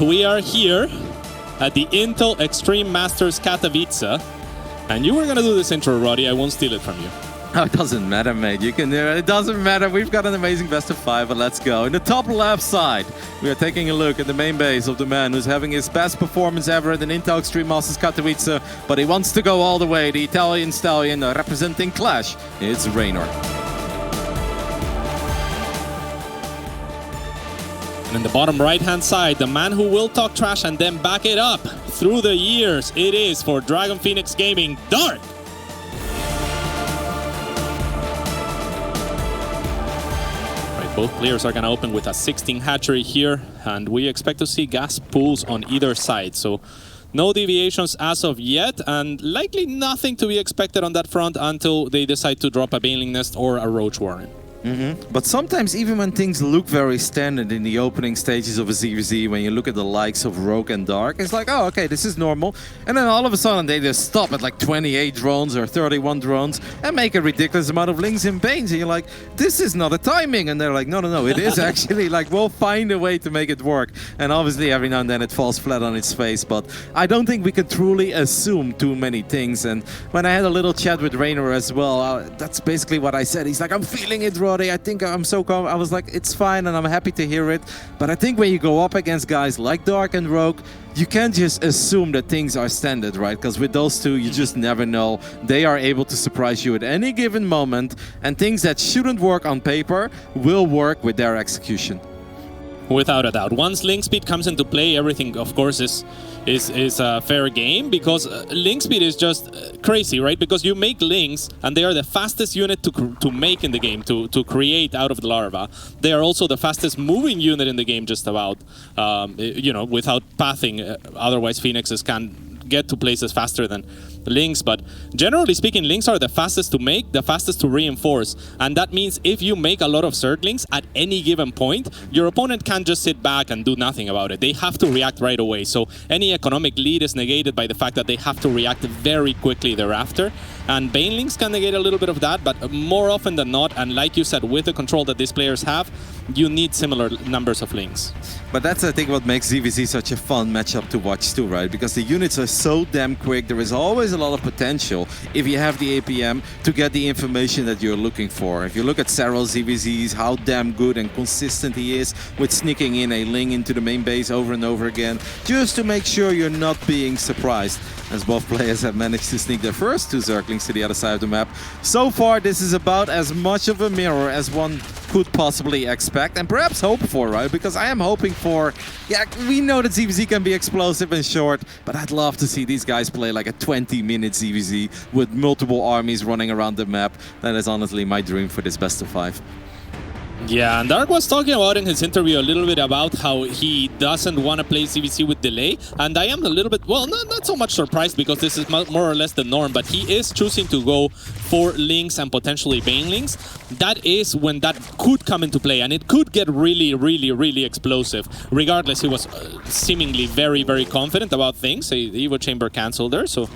we are here at the Intel Extreme Masters Katowice. And you were going to do this intro, Roddy. I won't steal it from you. Oh, it doesn't matter, mate. You can do it. It doesn't matter. We've got an amazing best of 5, but let's go. In the top left side, we are taking a look at the main base of the man who's having his best performance ever at an Intel Extreme Masters Katowice, but he wants to go all the way. The Italian stallion representing Clash. It's Reynor. And in the bottom right-hand side, the man who will talk trash and then back it up through the years, it is for Dragon Phoenix Gaming, Dark. Both players are going to open with a 16 hatchery here, and we expect to see gas pools on either side. So no deviations as of yet, and likely nothing to be expected on that front until they decide to drop a Baneling Nest or a Roach Warren. But sometimes, even when things look very standard in the opening stages of a ZVZ, when you look at the likes of Rogue and Dark, it's like, oh, okay, this is normal. And then all of a sudden, they just stop at like 28 drones or 31 drones and make a ridiculous amount of Lings and Banes. And you're like, this is not a timing. And they're like, no, it is actually like, we'll find a way to make it work. And obviously, every now and then it falls flat on its face. But I don't think we can truly assume too many things. And when I had a little chat with Reynor as well, that's basically what I said. He's like, I'm feeling it, Roddy. I think I'm so calm. I was like, it's fine, and I'm happy to hear it. But I think when you go up against guys like Dark and Rogue, you can't just assume that things are standard, right? Because with those two, you just never know. They are able to surprise you at any given moment, and things that shouldn't work on paper will work with their execution. Without a doubt. Once link speed comes into play, everything, of course, is a fair game, because link speed is just crazy, right? Because you make links, and they are the fastest unit to make in the game, to create out of the larva. They are also the fastest moving unit in the game, just about, you know, without pathing. Otherwise, Phoenixes can get to places faster than links, but generally speaking, links are the fastest to make, the fastest to reinforce, and that means if you make a lot of Zerglings at any given point, your opponent can't just sit back and do nothing about it. They have to react right away, so any economic lead is negated by the fact that they have to react very quickly thereafter, and Banelings can negate a little bit of that, but more often than not, and like you said, with the control that these players have, you need similar numbers of links. But that's, I think, what makes ZVZ such a fun matchup to watch too, right? Because the units are so damn quick, there is always a lot of potential if you have the APM to get the information that you're looking for. If you look at several ZVZs, how damn good and consistent he is with sneaking in a Ling into the main base over and over again, just to make sure you're not being surprised, as both players have managed to sneak their first 2 Zerglings to the other side of the map. So far, this is about as much of a mirror as one could possibly expect and perhaps hope for, right? Because I am hoping for, yeah, we know that ZVZ can be explosive and short, but I'd love to see these guys play like a 20-minute ZVZ with multiple armies running around the map. That is honestly my dream for this best of 5. Yeah, and Dark was talking about in his interview a little bit about how he doesn't want to play ZVZ with delay, and I am a little bit, well, not so much surprised, because this is more or less the norm, but he is choosing to go for links and potentially Banelings. That is when that could come into play, and it could get really explosive. Regardless, he was seemingly very confident about things. The Evo Chamber cancelled there, so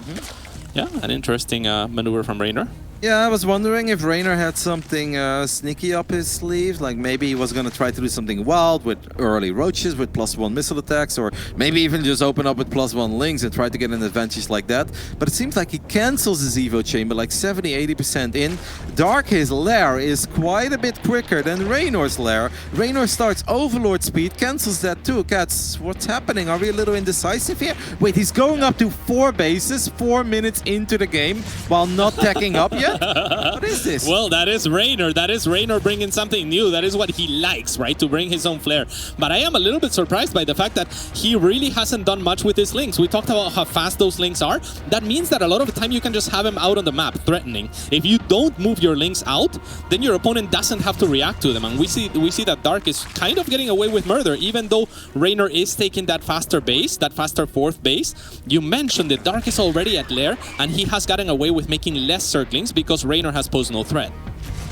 yeah, an interesting maneuver from Reynor. Yeah, I was wondering if Reynor had something sneaky up his sleeves, like maybe he was going to try to do something wild with early roaches with +1 missile attacks, or maybe even just open up with +1 links and try to get an advantage like that. But it seems like he cancels his Evo Chamber like 70–80% in. Dark, his lair is quite a bit quicker than Reynor's lair. Reynor starts Overlord speed, cancels that too. Cats, what's happening? Are we a little indecisive here? Wait, he's going up to 4 bases 4 minutes into the game while not tacking up yet? What is this? Well, that is Reynor. That is Reynor bringing something new. That is what he likes, right? To bring his own flair. But I am a little bit surprised by the fact that he really hasn't done much with his links. We talked about how fast those links are. That means that a lot of the time you can just have him out on the map, threatening. If you don't move your links out, then your opponent doesn't have to react to them. And we see that Dark is kind of getting away with murder, even though Reynor is taking that faster base, that faster 4th base. You mentioned that Dark is already at lair, and he has gotten away with making less Zerglings because Reynor has posed no threat.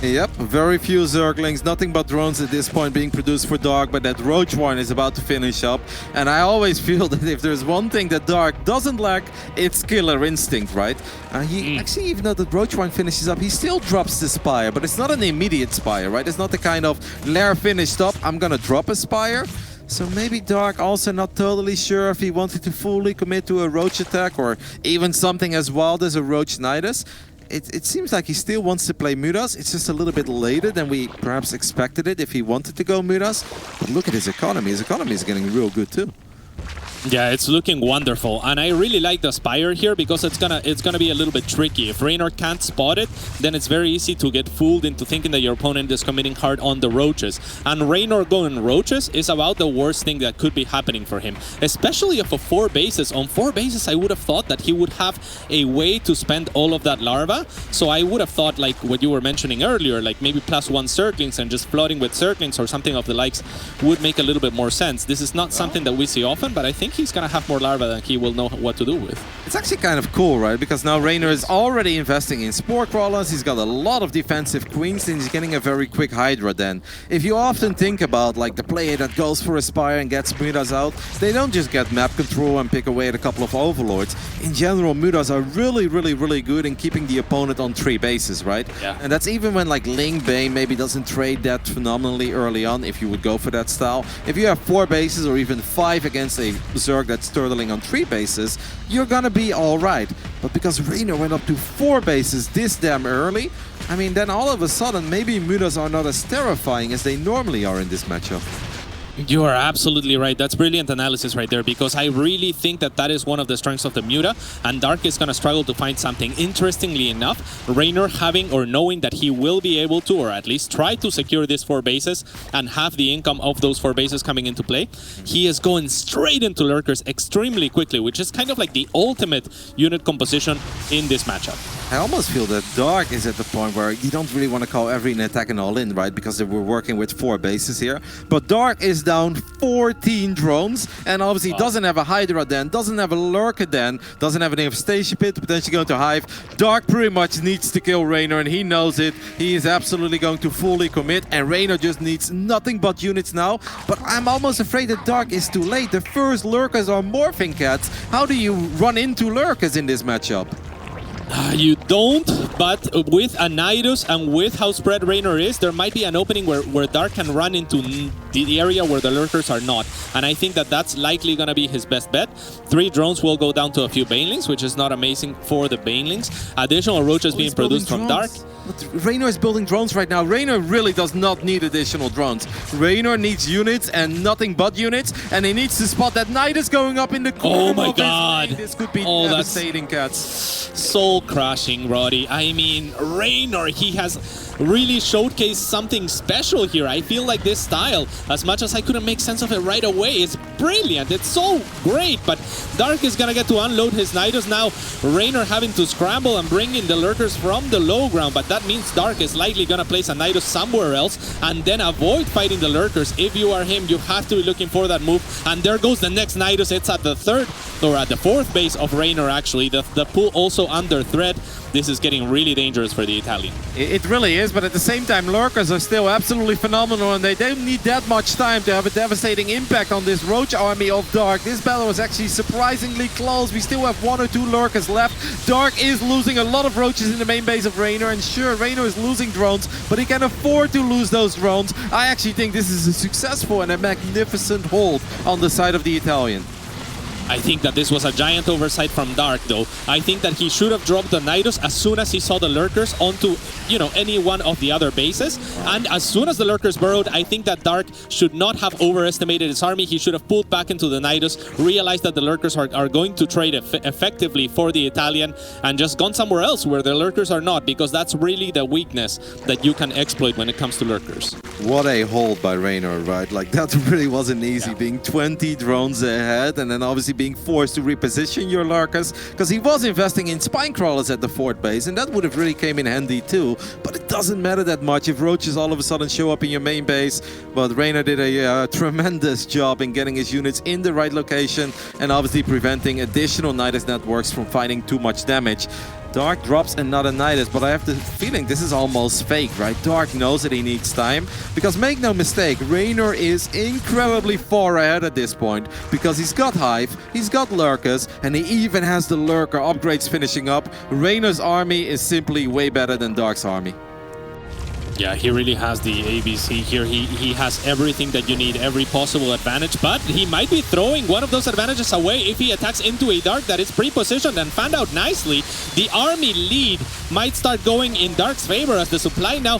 Yep, very few Zerglings, nothing but drones at this point being produced for Dark, but that Roach one is about to finish up. And I always feel that if there's one thing that Dark doesn't lack, it's killer instinct, right? Actually, even though the Roach one finishes up, he still drops the Spire, but it's not an immediate Spire, right? It's not the kind of lair finished up, I'm gonna drop a Spire. So maybe Dark also not totally sure if he wanted to fully commit to a Roach attack or even something as wild as a Roach Nidus. It seems like he still wants to play Mutas. It's just a little bit later than we perhaps expected it if he wanted to go Mutas. But look at his economy. His economy is getting real good too. Yeah, it's looking wonderful, and I really like the Spire here because it's gonna be a little bit tricky. If Reynor can't spot it, then it's very easy to get fooled into thinking that your opponent is committing hard on the Roaches. And Reynor going Roaches is about the worst thing that could be happening for him, especially if of 4 bases. On 4 bases, I would have thought that he would have a way to spend all of that larva. So I would have thought, like what you were mentioning earlier, like maybe +1 Circlings and just flooding with Circlings or something of the likes would make a little bit more sense. This is not something that we see often, but I think he's gonna have more larva than he will know what to do with. It's actually kind of cool, right? Because now Reynor is already investing in Spore Crawlers, he's got a lot of defensive Queens, and he's getting a very quick Hydra then. If you often think about like the player that goes for a Spire and gets Mutas out, they don't just get map control and pick away at a couple of Overlords. In general, Mutas are really good in keeping the opponent on 3 bases, right? Yeah. And that's even when like Ling Bane maybe doesn't trade that phenomenally early on, if you would go for that style. If you have 4 bases or even 5 against a Zerg that's turtling on 3 bases, you're gonna be alright. But because Reynor went up to 4 bases this damn early, I mean, then all of a sudden maybe Mutas are not as terrifying as they normally are in this matchup. You are absolutely right. That's brilliant analysis right there, because I really think that that is one of the strengths of the Muta, and Dark is going to struggle to find something. Interestingly enough, Reynor having or knowing that he will be able to, or at least try to secure these 4 bases and have the income of those 4 bases coming into play, he is going straight into Lurkers extremely quickly, which is kind of like the ultimate unit composition in this matchup. I almost feel that Dark is at the point where you don't really want to call every attack an all-in, right? Because we're working with 4 bases here. But Dark is down 14 drones, and obviously doesn't have a Hydra den, doesn't have a Lurker den, doesn't have an Infestation Pit, potentially going to Hive. Dark pretty much needs to kill Reynor, and he knows it. He is absolutely going to fully commit, and Reynor just needs nothing but units now. But I'm almost afraid that Dark is too late. The first Lurkers are Morphing Cats. How do you run into Lurkers in this matchup? You don't, but with a Nidus and with how spread Reynor is, there might be an opening where Dark can run into the area where the Lurkers are not. And I think that that's likely going to be his best bet. 3 drones will go down to a few Banelings, which is not amazing for the Banelings. Additional Roaches being produced from Dark. But Reynor is building drones right now. Reynor really does not need additional drones. Reynor needs units and nothing but units, and he needs to spot that Nidus going up in the corner. Oh my god! This could be devastating, Cats. Soul crushing, Roddy. I mean, Reynor, he has really showcased something special here. I feel like this style, as much as I couldn't make sense of it right away, is brilliant. It's so great, but Dark is gonna get to unload his Nidus now. Reynor having to scramble and bring in the Lurkers from the low ground, but that means Dark is likely gonna place a Nidus somewhere else and then avoid fighting the Lurkers. If you are him, you have to be looking for that move, and there goes the next Nidus. It's at the 3rd, or at the 4th base of Reynor actually. The pool also under threat. This is getting really dangerous for the Italian. It really is, but at the same time, Lurkers are still absolutely phenomenal, and they don't need that much time to have a devastating impact on this Roach army of Dark. This battle was actually surprisingly close. We still have 1 or 2 Lurkers left. Dark is losing a lot of Roaches in the main base of Reynor, and sure, Reynor is losing drones, but he can afford to lose those drones. I actually think this is a successful and a magnificent hold on the side of the Italian. I think that this was a giant oversight from Dark, though. I think that he should have dropped the Nidus as soon as he saw the Lurkers onto, you know, any one of the other bases. And as soon as the Lurkers burrowed, I think that Dark should not have overestimated his army. He should have pulled back into the Nidus, realized that the Lurkers are going to trade effectively for the Italian, and just gone somewhere else where the Lurkers are not, because that's really the weakness that you can exploit when it comes to Lurkers. What a hold by Reynor, right? Like, that really wasn't easy, being 20 drones ahead, and then obviously being forced to reposition your Lurkers, because he was investing in Spine Crawlers at the 4th base, and that would have really came in handy too. But it doesn't matter that much if Roaches all of a sudden show up in your main base. But Reynor did a tremendous job in getting his units in the right location, and obviously preventing additional Nidus networks from finding too much damage. Dark drops another Nidus, but I have the feeling this is almost fake, right? Dark knows that he needs time, because make no mistake, Reynor is incredibly far ahead at this point, because he's got Hive, he's got Lurkers, and he even has the Lurker upgrades finishing up. Reynor's army is simply way better than Dark's army. Yeah, he really has the ABC here. He has everything that you need, every possible advantage, but he might be throwing one of those advantages away if he attacks into a Dark that is pre-positioned and fanned out nicely. The army lead might start going in Dark's favor as the supply now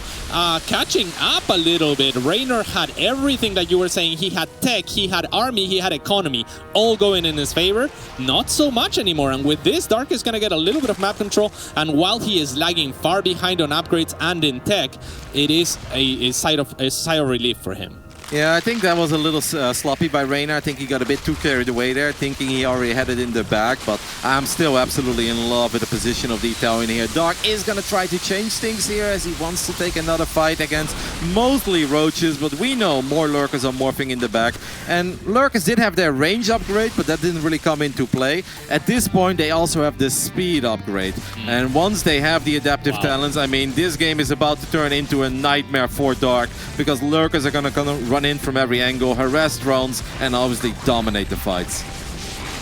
catching up a little bit. Reynor had everything that you were saying. He had tech, he had army, he had economy, all going in his favor. Not so much anymore, and with this, Dark is going to get a little bit of map control, and while he is lagging far behind on upgrades and in tech, it is a sigh of relief for him. Yeah, I think that was a little sloppy by Reynor. I think he got a bit too carried away there, thinking he already had it in the bag, but I'm still absolutely in love with the position of the Italian here. Dark is going to try to change things here as he wants to take another fight against mostly roaches, but we know more lurkers are morphing in the back. And lurkers did have their range upgrade, but that didn't really come into play. At this point, they also have the speed upgrade. And once they have the adaptive talents, I mean, this game is about to turn into a nightmare for Dark, because lurkers are going to run in from every angle, harass drones, and obviously dominate the fights.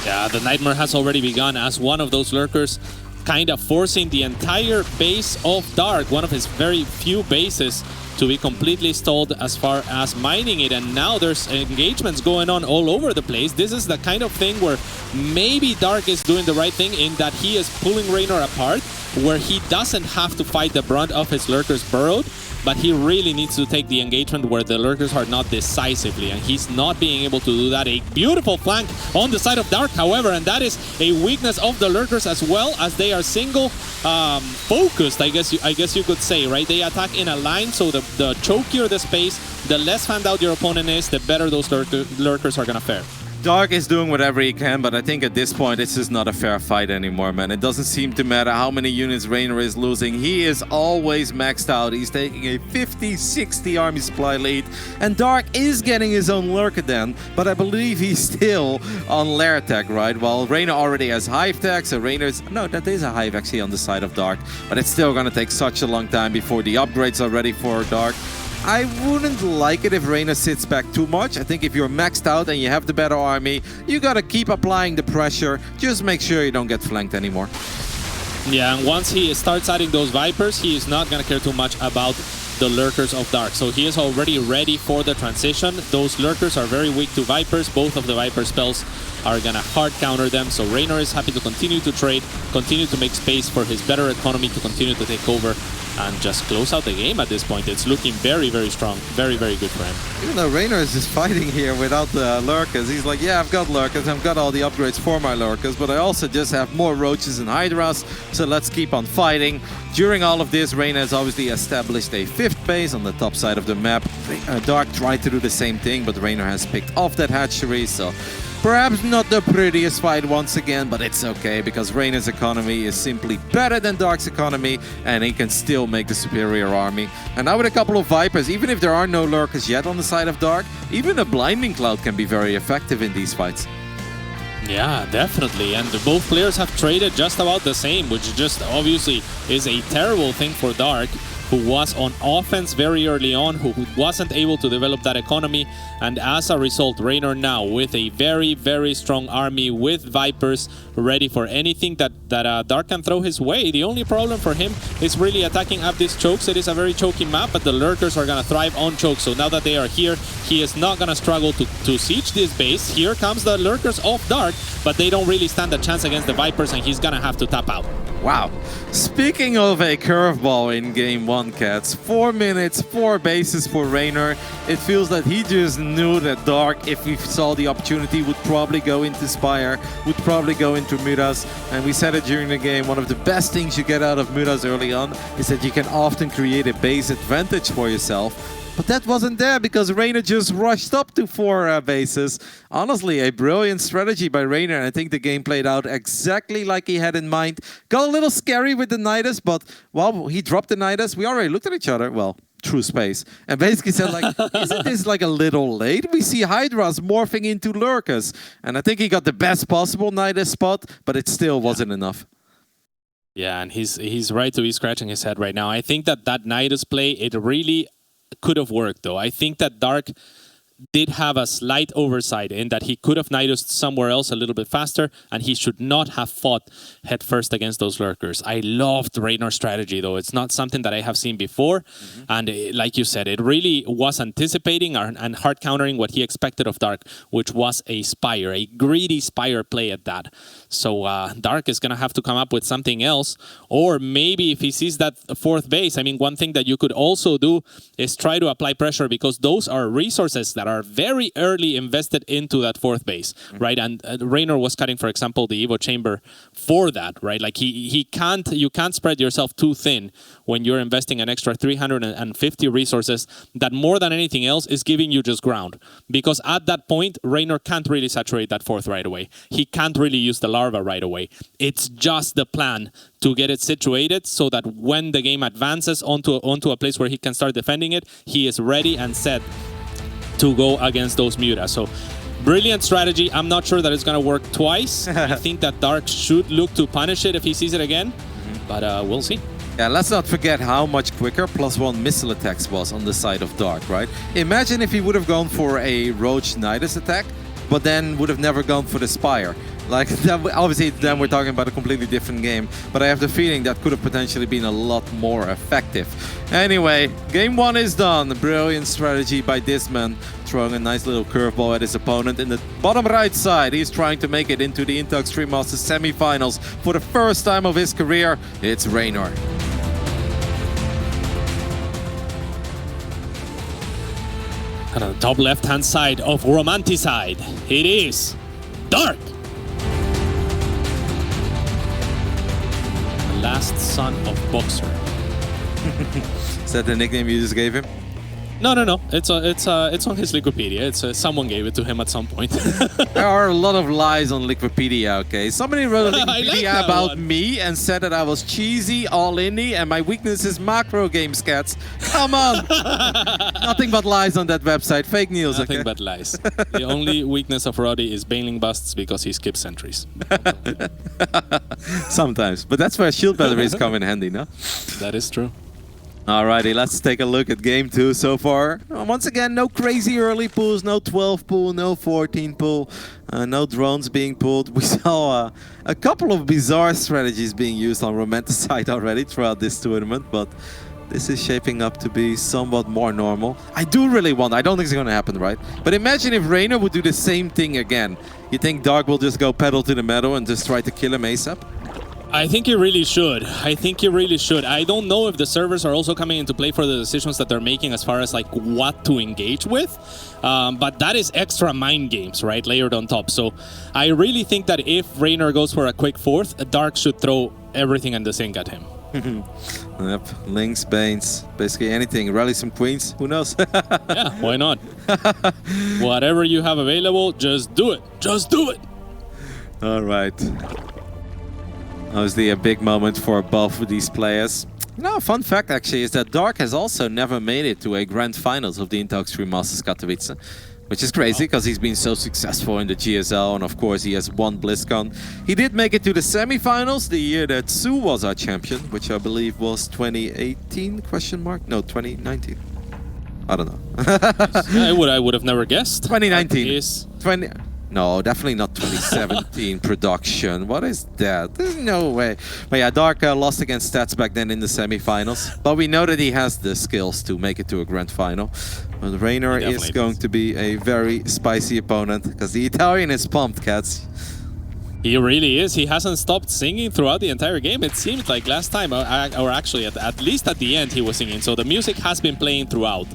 Yeah, the nightmare has already begun as one of those lurkers kind of forcing the entire base of Dark, one of his very few bases, to be completely stalled as far as mining it. And now there's engagements going on all over the place. This is the kind of thing where maybe Dark is doing the right thing in that he is pulling Reynor apart, where he doesn't have to fight the brunt of his lurkers burrowed, but he really needs to take the engagement where the lurkers are not decisively, and he's not being able to do that. A beautiful flank on the side of Dark, however, and that is a weakness of the lurkers as well, as they are single focused, I guess you could say, right? They attack in a line, so the chokier the space, the less fanned out your opponent is, the better those lurkers are gonna fare. Dark is doing whatever he can, but I think at this point it's just not a fair fight anymore, man. It doesn't seem to matter how many units Reynor is losing. He is always maxed out. He's taking a 50-60 army supply lead, and Dark is getting his own lurker then, but I believe he's still on lair tech, right? While Reynor already has hive tech, so Reynor's... No, that is a hive actually on the side of Dark, but it's still gonna take such a long time before the upgrades are ready for Dark. I wouldn't like it if Reynor sits back too much. I think if you're maxed out and you have the better army, you gotta keep applying the pressure. Just make sure you don't get flanked anymore. Yeah, and once he starts adding those Vipers, he is not gonna care too much about the lurkers of Dark. So he is already ready for the transition. Those lurkers are very weak to Vipers. Both of the Viper spells are gonna hard counter them. So Reynor is happy to continue to trade, continue to make space for his better economy to continue to take over and just close out the game at this point. It's looking very, very strong. Very, very good for him. Even though Reynor is just fighting here without the lurkers, he's like, yeah, I've got lurkers, I've got all the upgrades for my lurkers, but I also just have more roaches and hydras, so let's keep on fighting. During all of this, Reynor has obviously established a 5th base on the top side of the map. Dark tried to do the same thing, but Reynor has picked off that hatchery, so perhaps not the prettiest fight once again, but it's okay, because Reynor's economy is simply better than Dark's economy, and he can still make the superior army. And now with a couple of Vipers, even if there are no lurkers yet on the side of Dark, even a Blinding Cloud can be very effective in these fights. Yeah, definitely. And both players have traded just about the same, which just obviously is a terrible thing for Dark, who was on offense very early on, who wasn't able to develop that economy. And as a result, Reynor now with a very, very strong army with Vipers ready for anything that Dark can throw his way. The only problem for him is really attacking up these chokes. It is a very choky map, but the lurkers are going to thrive on chokes. So now that they are here, he is not going to struggle to siege this base. Here comes the lurkers of Dark, but they don't really stand a chance against the Vipers, and he's going to have to tap out. Wow. Speaking of a curveball in Game 1, Cats, 4 minutes, 4 bases for Reynor. It feels that he just knew that Dark, if he saw the opportunity, would probably go into Spire, would probably go into Muras. And we said it during the game, one of the best things you get out of Muras early on is that you can often create a base advantage for yourself. But that wasn't there because Reynor just rushed up to 4 bases. Honestly, a brilliant strategy by Reynor, and I think the game played out exactly like he had in mind. Got a little scary with the Nidus, but while he dropped the Nidus, we already looked at each other, well, through space, and basically said, like, isn't this like a little late? We see Hydras morphing into lurkers. And I think he got the best possible Nidus spot, but it still wasn't enough. Yeah, and he's right to be scratching his head right now. I think that Nidus play, it really could have worked, though. I think that Dark did have a slight oversight in that he could have Nidused somewhere else a little bit faster, and he should not have fought head first against those lurkers. I loved Reynor's strategy, though. It's not something that I have seen before, and like you said, it really was anticipating and hard countering what he expected of Dark, which was a Spire, a greedy Spire play at that. So Dark is going to have to come up with something else, or maybe if he sees that fourth base, I mean, one thing that you could also do is try to apply pressure, because those are resources that are very early invested into that fourth base, right? And Reynor was cutting, for example, the Evo Chamber for that, right? Like you can't spread yourself too thin when you're investing an extra 350 resources that more than anything else is giving you just ground. Because at that point, Reynor can't really saturate that fourth right away. He can't really use the larva right away. It's just the plan to get it situated so that when the game advances onto a place where he can start defending it, he is ready and set to go against those Mutas. So brilliant strategy. I'm not sure that it's going to work twice. I think that Dark should look to punish it if he sees it again, but we'll see. Yeah, let's not forget how much quicker +1 missile attacks was on the side of Dark, right? Imagine if he would have gone for a Roach Nidus attack, but then would have never gone for the Spire. Like, obviously, then we're talking about a completely different game, but I have the feeling that could have potentially been a lot more effective. Anyway, game 1 is done. Brilliant strategy by this man, throwing a nice little curveball at his opponent. In the bottom right side, he's trying to make it into the Intel Extreme Masters semi-finals for the first time of his career. It's Reynor. And on the top left-hand side of Romanticide, it is Dark. Last son of Boxer. Is that the nickname you just gave him? No. It's on his Wikipedia. It's someone gave it to him at some point. There are a lot of lies on Wikipedia, okay? Somebody wrote a Wikipedia like about one. me and said that I was cheesy, all-indie, and my weakness is macro game scats. Come on! Nothing but lies on that website. Fake news, Nothing okay? but lies. The only weakness of Roddy is bailing busts because he skips sentries. Sometimes. But that's where shield batteries come in handy, no? That is true. Alrighty, let's take a look at game 2 so far. Once again, no crazy early pulls, no 12 pull, no 14 pull, no drones being pulled. We saw a couple of bizarre strategies being used on Romanticide already throughout this tournament, but this is shaping up to be somewhat more normal. I do really want, I don't think it's going to happen, right? But imagine if Reynor would do the same thing again. You think Dark will just go pedal to the metal and just try to kill him ASAP? I think he really should. I don't know if the servers are also coming into play for the decisions that they're making as far as like what to engage with. But that is extra mind games, right? Layered on top. So I really think that if Reynor goes for a quick fourth, Dark should throw everything in the sink at him. Yep, Links, Banes, basically anything. Rally some queens, who knows? Yeah, why not? Whatever you have available, just do it. Just do it. All right. Obviously a big moment for both of these players. You know, a fun fact actually is that Dark has also never made it to a grand finals of the Intel Extreme Masters Katowice, which is crazy because he's been so successful in the GSL, and of course he has won BlizzCon. He did make it to the semi-finals the year that Sue was our champion, which I believe was 2018 question mark? No, 2019. I don't know. I would have never guessed. 2019. No, definitely not 2017 production. What is that? There's no way. But yeah, Dark lost against Stats back then in the semi-finals. But we know that he has the skills to make it to a grand final. But Reynor is going to be a very spicy opponent because the Italian is pumped, cats. He really is. He hasn't stopped singing throughout the entire game. It seems like last time, or actually at least at the end, he was singing. So the music has been playing throughout.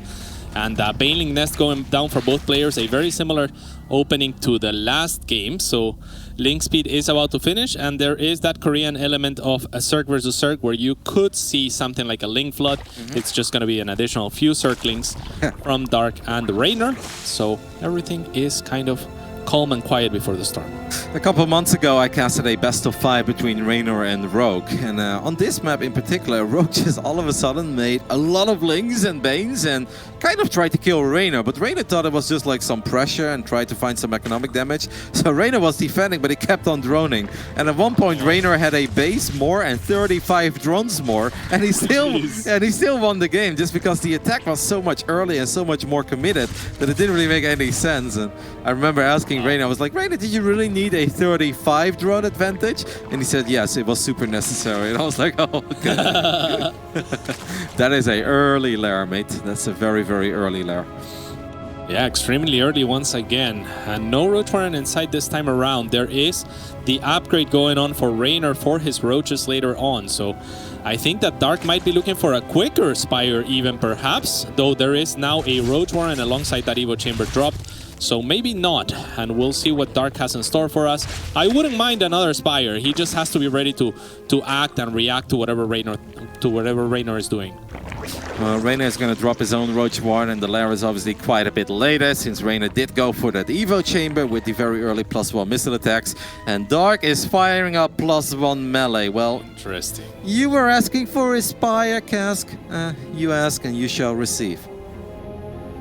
And Baneling Nest going down for both players, a very similar opening to the last game. So Link Speed is about to finish, and there is that Korean element of a Circ versus Circ where you could see something like a Link Flood. It's just going to be an additional few Circlings from Dark and Reynor. So everything is kind of calm and quiet before the storm. A couple of months ago, I casted a best of 5 between Reynor and Rogue. And on this map in particular, Rogue just all of a sudden made a lot of Lings and Banes and kind of tried to kill Reynor. But Reynor thought it was just like some pressure and tried to find some economic damage. So Reynor was defending, but he kept on droning. And at one point, Reynor had a base more and 35 drones more. And he still won the game just because the attack was so much early and so much more committed that it didn't really make any sense. And I remember asking Reynor, I was like, Reynor, did you really need a 35 drone advantage? And he said, yes, it was super necessary. And I was like, oh, okay. That is a early lair, mate. That's a very, very early lair. Yeah, extremely early once again. And no Roach Warren inside this time around. There is the upgrade going on for Reynor for his Roaches later on. So I think that Dark might be looking for a quicker Spire even perhaps, though there is now a Roach Warren alongside that Evo Chamber drop. So maybe not, and we'll see what Dark has in store for us. I wouldn't mind another Spire. He just has to be ready to act and react to whatever Reynor is doing. Reynor is going to drop his own Roach Warren, and the lair is obviously quite a bit later, since Reynor did go for that Evo Chamber with the very early +1 missile attacks, and Dark is firing up +1 melee. Well, interesting. You were asking for a Spire, Cask. You ask and you shall receive.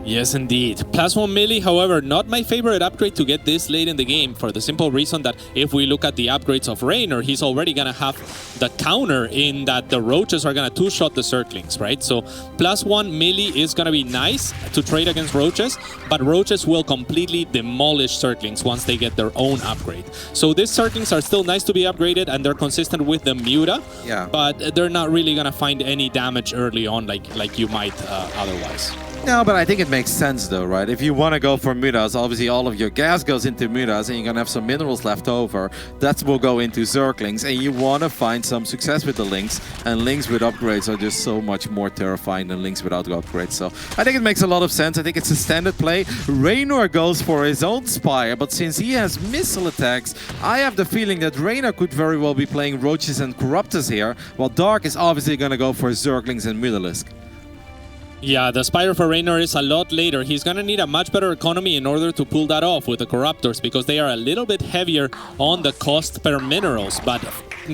Yes, indeed. +1 melee, however, not my favorite upgrade to get this late in the game, for the simple reason that if we look at the upgrades of Reynor, he's already going to have the counter in that the Roaches are going to two-shot the Zerglings, right? So +1 melee is going to be nice to trade against Roaches, but Roaches will completely demolish Zerglings once they get their own upgrade. So these Zerglings are still nice to be upgraded, and they're consistent with the Muta, but they're not really going to find any damage early on like you might otherwise. No, but I think it makes sense though, right? If you want to go for mutas, obviously all of your gas goes into mutas and you're going to have some minerals left over. That will go into Zerglings, and you want to find some success with the Lings. And Lings with upgrades are just so much more terrifying than Lings without upgrades. So I think it makes a lot of sense. I think it's a standard play. Reynor goes for his own Spire, but since he has missile attacks, I have the feeling that Reynor could very well be playing Roaches and Corruptors here, while Dark is obviously going to go for Zerglings and Mutalisk. Yeah, the Spire for Reynor is a lot later. He's going to need a much better economy in order to pull that off with the Corruptors, because they are a little bit heavier on the cost per minerals. But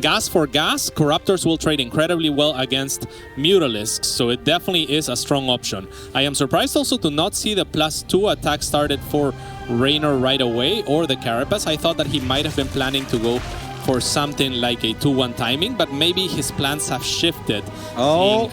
gas for gas, Corruptors will trade incredibly well against Mutalisks, so it definitely is a strong option. I am surprised also to not see the +2 attack started for Reynor right away, or the Carapace. I thought that he might have been planning to go for something like a 2-1 timing, but maybe his plans have shifted. Oh,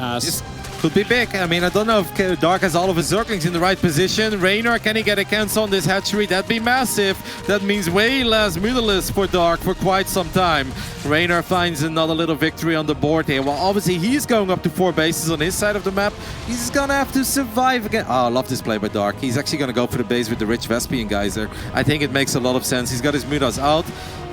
could be big. I mean, I don't know if Dark has all of his Zerglings in the right position. Reynor, can he get a cancel on this hatchery? That'd be massive. That means way less Mutalisks for Dark for quite some time. Reynor finds another little victory on the board here. Well, obviously, he's going up to 4 bases on his side of the map. He's gonna have to survive again. Oh, I love this play by Dark. He's actually gonna go for the base with the rich Vespian Geyser. I think it makes a lot of sense. He's got his Mutas out.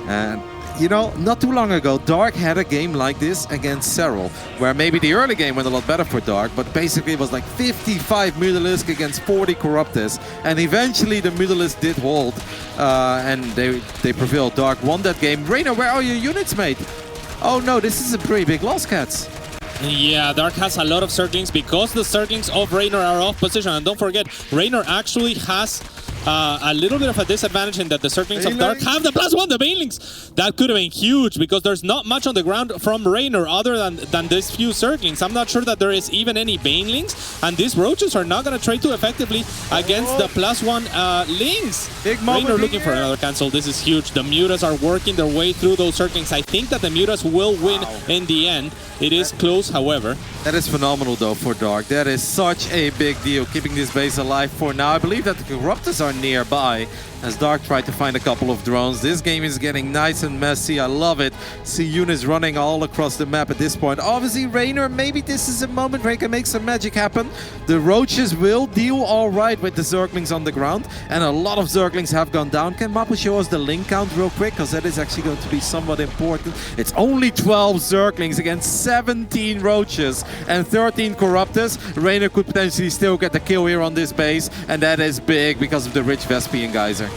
And you know, not too long ago, Dark had a game like this against Serral, where maybe the early game went a lot better for Dark, but basically it was like 55 Mutalisk against 40 Corruptors, and eventually the Mutalisk did hold, and they prevailed. Dark won that game. Reynor, where are your units, mate? Oh no, this is a pretty big loss, Cats. Yeah, Dark has a lot of Zerglings because the Zerglings of Reynor are off position. And don't forget, Reynor actually has a little bit of a disadvantage in that the Zerglings of Dark have the +1, the Banelings. That could have been huge because there's not much on the ground from Reynor other than these few Zerglings. I'm not sure that there is even any Banelings, and these Roaches are not going to trade too effectively against the +1 Lings. Reynor looking for another cancel. This is huge. The Mutas are working their way through those Zerglings. I think that the Mutas will win in the end. It is close, however. That is phenomenal, though, for Dark. That is such a big deal, keeping this base alive for now. I believe that the Corruptors are nearby as Dark tried to find a couple of drones. This game is getting nice and messy. I love it. See units running all across the map at this point. Obviously, Reynor, maybe this is a moment where he can make some magic happen. The Roaches will deal all right with the Zerglings on the ground, and a lot of Zerglings have gone down. Can Mapu show us the link count real quick? Because that is actually going to be somewhat important. It's only 12 Zerglings against 17 Roaches and 13 Corruptors. Reynor could potentially still get the kill here on this base, and that is big because of the rich Vespian Geyser.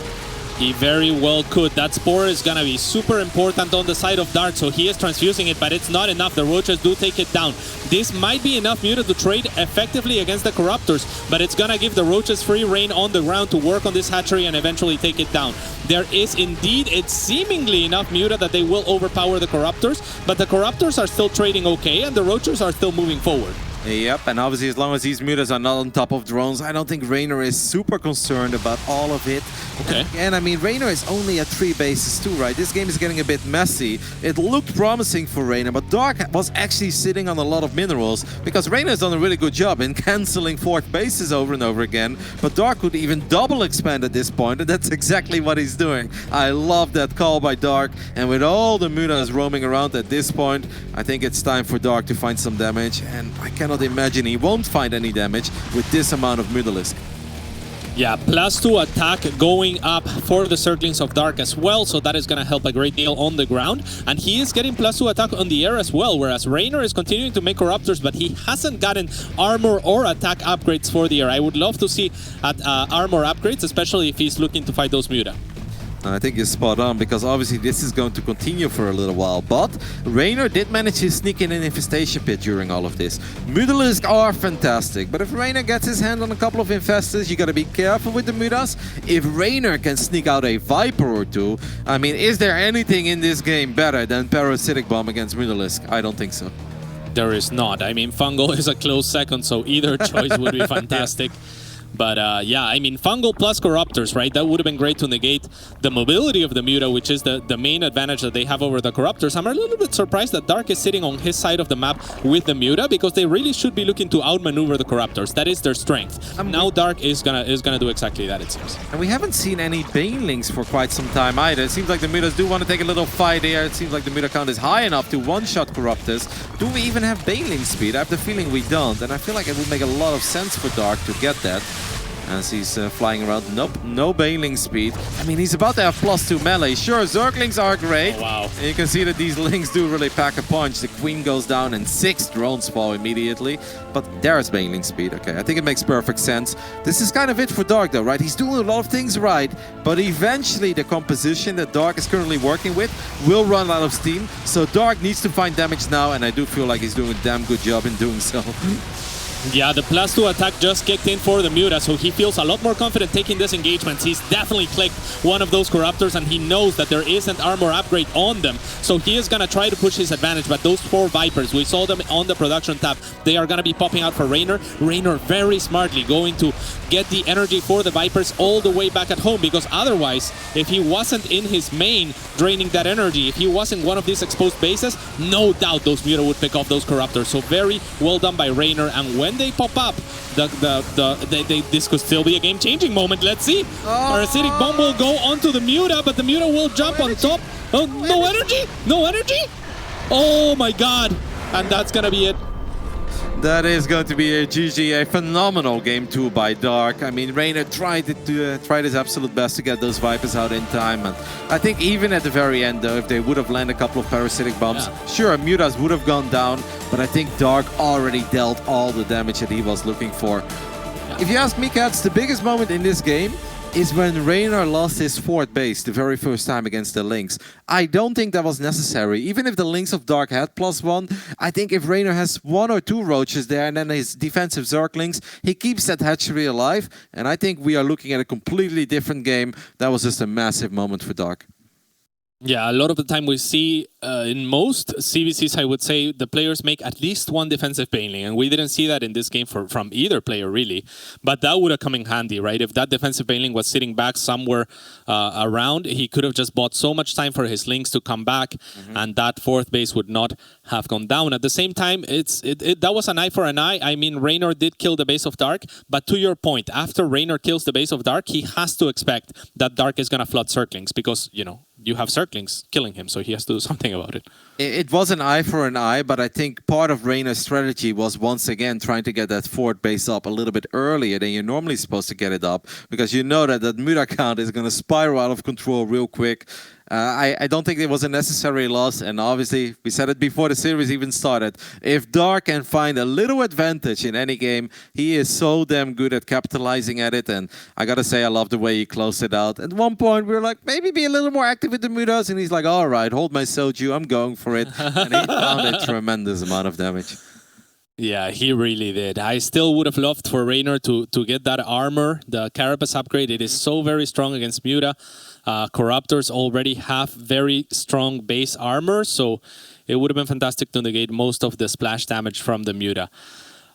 He very well could. That Spore is going to be super important on the side of Dark, so he is transfusing it, but it's not enough. The Roaches do take it down. This might be enough Muta to trade effectively against the Corruptors, but it's going to give the Roaches free reign on the ground to work on this hatchery and eventually take it down. There is indeed, it's seemingly enough Muta that they will overpower the Corruptors, but the Corruptors are still trading okay, and the Roaches are still moving forward. Yep, and obviously as long as these mutas are not on top of drones, I don't think Reynor is super concerned about all of it. Okay. And I mean, Reynor is only at 3 bases too, right? This game is getting a bit messy. It looked promising for Reynor, but Dark was actually sitting on a lot of minerals because Reynor has done a really good job in cancelling 4th bases over and over again. But Dark could even double expand at this point, and that's exactly what he's doing. I love that call by Dark, and with all the mutas roaming around at this point, I think it's time for Dark to find some damage, and I cannot imagine he won't find any damage with this amount of Mutalisk. Yeah, +2 attack going up for the Circlings of Dark as well, so that is going to help a great deal on the ground. And he is getting +2 attack on the air as well, whereas Reynor is continuing to make Corruptors, but he hasn't gotten armor or attack upgrades for the air. I would love to see armor upgrades, especially if he's looking to fight those Muta. I think you're spot on, because obviously this is going to continue for a little while, but Reynor did manage to sneak in an Infestation Pit during all of this. Mutalisk are fantastic, but if Reynor gets his hand on a couple of Infestors, you gotta be careful with the Mutas. If Reynor can sneak out a Viper or two, I mean, is there anything in this game better than Parasitic Bomb against Mutalisk? I don't think so. There is not. I mean, Fungal is a close second, so either choice would be fantastic. But yeah, I mean, Fungal plus Corruptors, right? That would have been great to negate the mobility of the Muta, which is the main advantage that they have over the Corruptors. I'm a little bit surprised that Dark is sitting on his side of the map with the Muta, because they really should be looking to outmaneuver the Corruptors. That is their strength. Now Dark is gonna do exactly that, it seems. And we haven't seen any Banelings for quite some time either. It seems like the Mutas do want to take a little fight here. It seems like the Muta count is high enough to one-shot Corruptors. Do we even have Baneling speed? I have the feeling we don't, and I feel like it would make a lot of sense for Dark to get that. As he's flying around. Nope, no Baneling speed. I mean, he's about to have +2 melee. Sure, Zerglings are great. Oh, wow. And you can see that these Lings do really pack a punch. The Queen goes down and 6 drones fall immediately. But there's Baneling speed. Okay, I think it makes perfect sense. This is kind of it for Dark though, right? He's doing a lot of things right, but eventually the composition that Dark is currently working with will run out of steam. So Dark needs to find damage now, and I do feel like he's doing a damn good job in doing so. Yeah, the +2 attack just kicked in for the Muta, so he feels a lot more confident taking this engagement. He's definitely clicked one of those Corruptors, and he knows that there isn't armor upgrade on them. So he is going to try to push his advantage, but those 4 Vipers, we saw them on the production tab, they are going to be popping out for Reynor. Reynor very smartly going to get the energy for the Vipers all the way back at home, because otherwise, if he wasn't in his main draining that energy, if he wasn't one of these exposed bases, no doubt those Muta would pick off those Corruptors. So very well done by Reynor, and when they pop up, this could still be a game-changing moment. Let's see. Parasitic Bomb will go onto the Muta, but the Muta will jump on top. Oh, no energy? No energy? Oh my god. And that's gonna be it. That is going to be a GG, a phenomenal game 2 by Dark. I mean, Reynor tried his absolute best to get those Vipers out in time. And I think even at the very end, though, if they would have landed a couple of Parasitic Bombs, sure, Mutas would have gone down. But I think Dark already dealt all the damage that he was looking for. If you ask me, Cats, the biggest moment in this game is when Reynor lost his 4th base the very first time against the Lynx. I don't think that was necessary. Even if the Lynx of Dark had +1, I think if Reynor has 1 or 2 Roaches there and then his defensive Zerglings, he keeps that hatchery alive. And I think we are looking at a completely different game. That was just a massive moment for Dark. Yeah, a lot of the time we see in most CVCs, I would say, the players make at least 1 defensive Baneling, and we didn't see that in this game from either player, really. But that would have come in handy, right? If that defensive Baneling was sitting back somewhere around, he could have just bought so much time for his Lynx to come back, and that 4th base would not have gone down. At the same time, that was an eye for an eye. I mean, Reynor did kill the base of Dark, but to your point, after Reynor kills the base of Dark, he has to expect that Dark is going to flood Circlings, because, you know, you have Circlings killing him, so he has to do something about it. It was an eye for an eye, but I think part of Reynor's strategy was once again trying to get that 4th base up a little bit earlier than you're normally supposed to get it up, because you know that that Muta count is going to spiral out of control real quick. I don't think it was a necessary loss, and obviously, we said it before the series even started, if Dark can find a little advantage in any game, he is so damn good at capitalizing at it, and I gotta say, I love the way he closed it out. At one point, we were like, maybe be a little more active with the Mutas, and he's like, all right, hold my Soju, I'm going for it, and he found a tremendous amount of damage. Yeah, he really did. I still would have loved for Reynor to get that armor, the Carapace upgrade. It is so very strong against Muta. Corruptors already have very strong base armor, so it would have been fantastic to negate most of the splash damage from the Muta.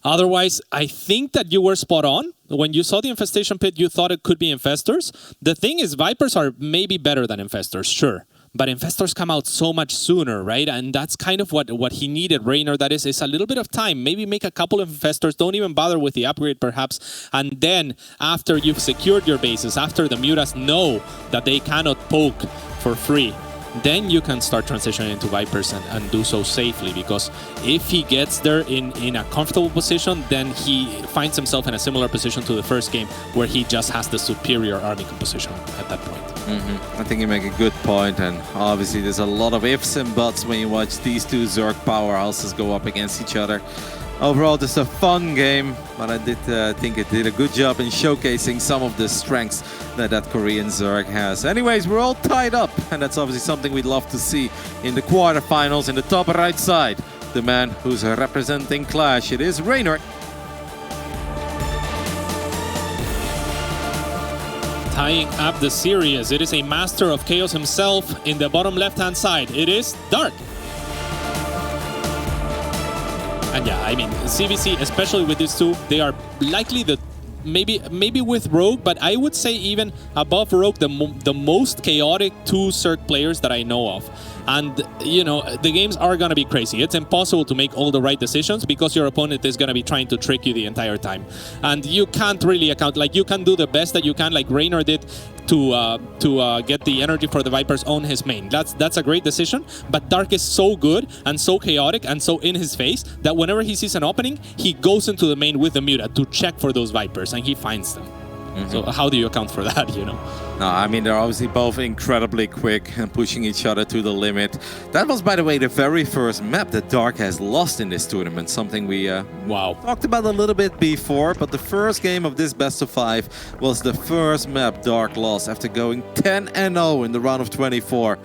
Otherwise, I think that you were spot on. When you saw the Infestation Pit, you thought it could be Infestors. The thing is, Vipers are maybe better than Infestors, sure. But Infestors come out so much sooner, right? And that's kind of what he needed, Reynor. That is a little bit of time. Maybe make a couple of Infestors. Don't even bother with the upgrade, perhaps. And then, after you've secured your bases, after the Mutas know that they cannot poke for free, then you can start transitioning into Vipers and do so safely. Because if he gets there in a comfortable position, then he finds himself in a similar position to the first game, where he just has the superior army composition at that point. I think you make a good point, and obviously there's a lot of ifs and buts when you watch these two Zerg powerhouses go up against each other. Overall, just a fun game, but I did think it did a good job in showcasing some of the strengths that Korean Zerg has. Anyways, we're all tied up, and that's obviously something we'd love to see in the quarterfinals. In the top right side, the man who's representing Clash, it is Reynor. Tying up the series, it is a master of chaos himself. In the bottom left-hand side, it is Dark. And yeah, I mean, CVC, especially with these two, they are likely the maybe with Rogue, but I would say even above Rogue, the most chaotic two Zerg players that I know of. And, you know, the games are going to be crazy. It's impossible to make all the right decisions because your opponent is going to be trying to trick you the entire time. And you can't really account, like, you can do the best that you can, like Reynor did to get the energy for the Vipers on his main. That's a great decision, but Dark is so good and so chaotic and so in his face that whenever he sees an opening, he goes into the main with the Muta to check for those Vipers, and he finds them. So how do you account for that, you know? No, I mean, they're obviously both incredibly quick and pushing each other to the limit. That was, by the way, the very first map that Dark has lost in this tournament, something we talked about a little bit before, but the first game of this best of 5 was the first map Dark lost after going 10-0 in the round of 24.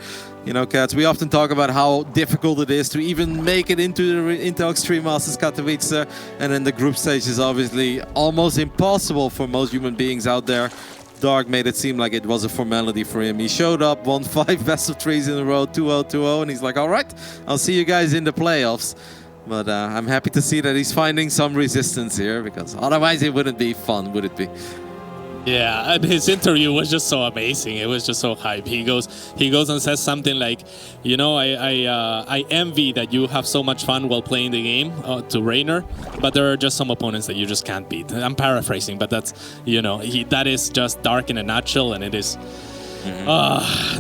You know, Cats, we often talk about how difficult it is to even make it into Extreme Masters Katowice, and then the group stage is obviously almost impossible for most human beings out there. Dark made it seem like it was a formality for him. He showed up, won 5 best of 3s in a row, 2-0, 2-0, and he's like, all right, I'll see you guys in the playoffs. But I'm happy to see that he's finding some resistance here, because otherwise it wouldn't be fun, would it be? Yeah, and his interview was just so amazing. It was just so hype. He goes and says something like, you know, I envy that you have so much fun while playing the game to Reynor, but there are just some opponents that you just can't beat. I'm paraphrasing, but that's, you know, that is just Dark in a nutshell, and it is.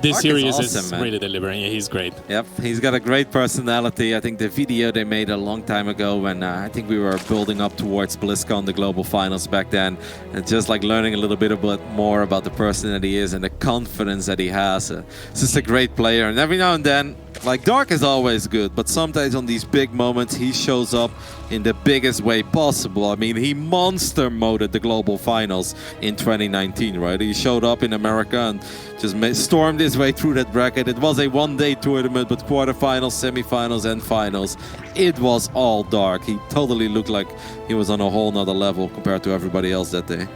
This series is awesome, really delivering. Yeah, he's great. Yep, he's got a great personality. I think the video they made a long time ago when I think we were building up towards BlizzCon, the global finals back then, and just like learning a little bit more about the person that he is and the confidence that he has. He's just a great player, and every now and then, like, Dark is always good, but sometimes on these big moments he shows up in the biggest way possible. I mean, he monster moded the global finals in 2019, right? He showed up in America and just stormed his way through that bracket. It was a one-day tournament, but quarterfinals, semifinals, and finals, it was all Dark. He totally looked like he was on a whole nother level compared to everybody else that day.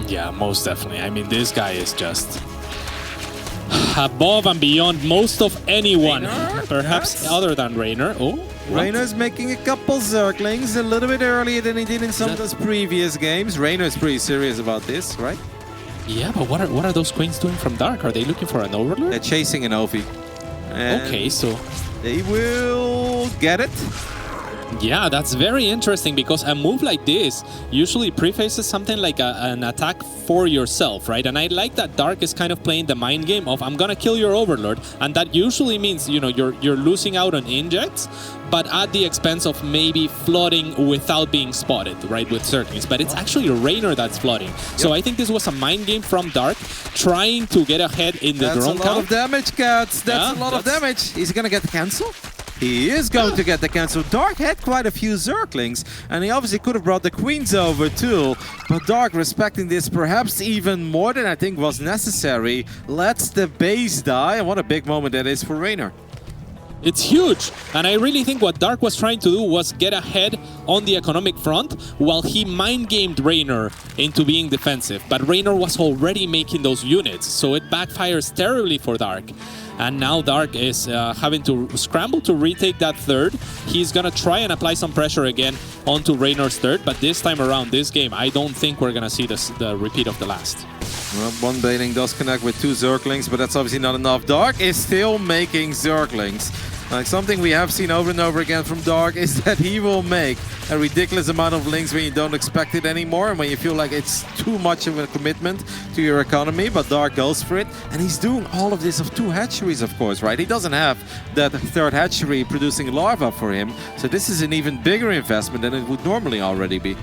Yeah, most definitely. I mean, this guy is just above and beyond most of anyone, perhaps other than Reynor. Oh, Reynor's making a couple Zerglings a little bit earlier than he did in some of his previous games. Reynor's pretty serious about this, right? Yeah, but what are those queens doing from Dark? Are they looking for an overlord? They're chasing an Ovi. Okay, so they will get it. Yeah, that's very interesting because a move like this usually prefaces something like an attack for yourself, right? And I like that Dark is kind of playing the mind game of I'm gonna kill your Overlord, and that usually means, you know, you're losing out on injects, but at the expense of maybe flooding without being spotted, right, with Zerglings. But it's actually Reynor that's flooding. So I think this was a mind game from Dark, trying to get ahead in the drone count. That's a lot of damage, Cats. That's a lot of damage. Is he gonna get the cancel? He is going to get the cancel. Dark had quite a few Zerglings, and he obviously could have brought the Queens over too. But Dark, respecting this perhaps even more than I think was necessary, lets the base die. And what a big moment that is for Reynor. It's huge, and I really think what Dark was trying to do was get ahead on the economic front while he mind-gamed Reynor into being defensive. But Reynor was already making those units, so it backfires terribly for Dark. And now Dark is having to scramble to retake that third. He's gonna try and apply some pressure again onto Reynor's third, but this time around, this game, I don't think we're gonna see the repeat of the last. Well, one Bailing does connect with 2 Zerglings, but that's obviously not enough. Dark is still making Zerglings. Like, something we have seen over and over again from Dark is that he will make a ridiculous amount of links when you don't expect it anymore and when you feel like it's too much of a commitment to your economy, but Dark goes for it. And he's doing all of this of 2 hatcheries, of course, right? He doesn't have that 3rd hatchery producing larva for him, so this is an even bigger investment than it would normally already be.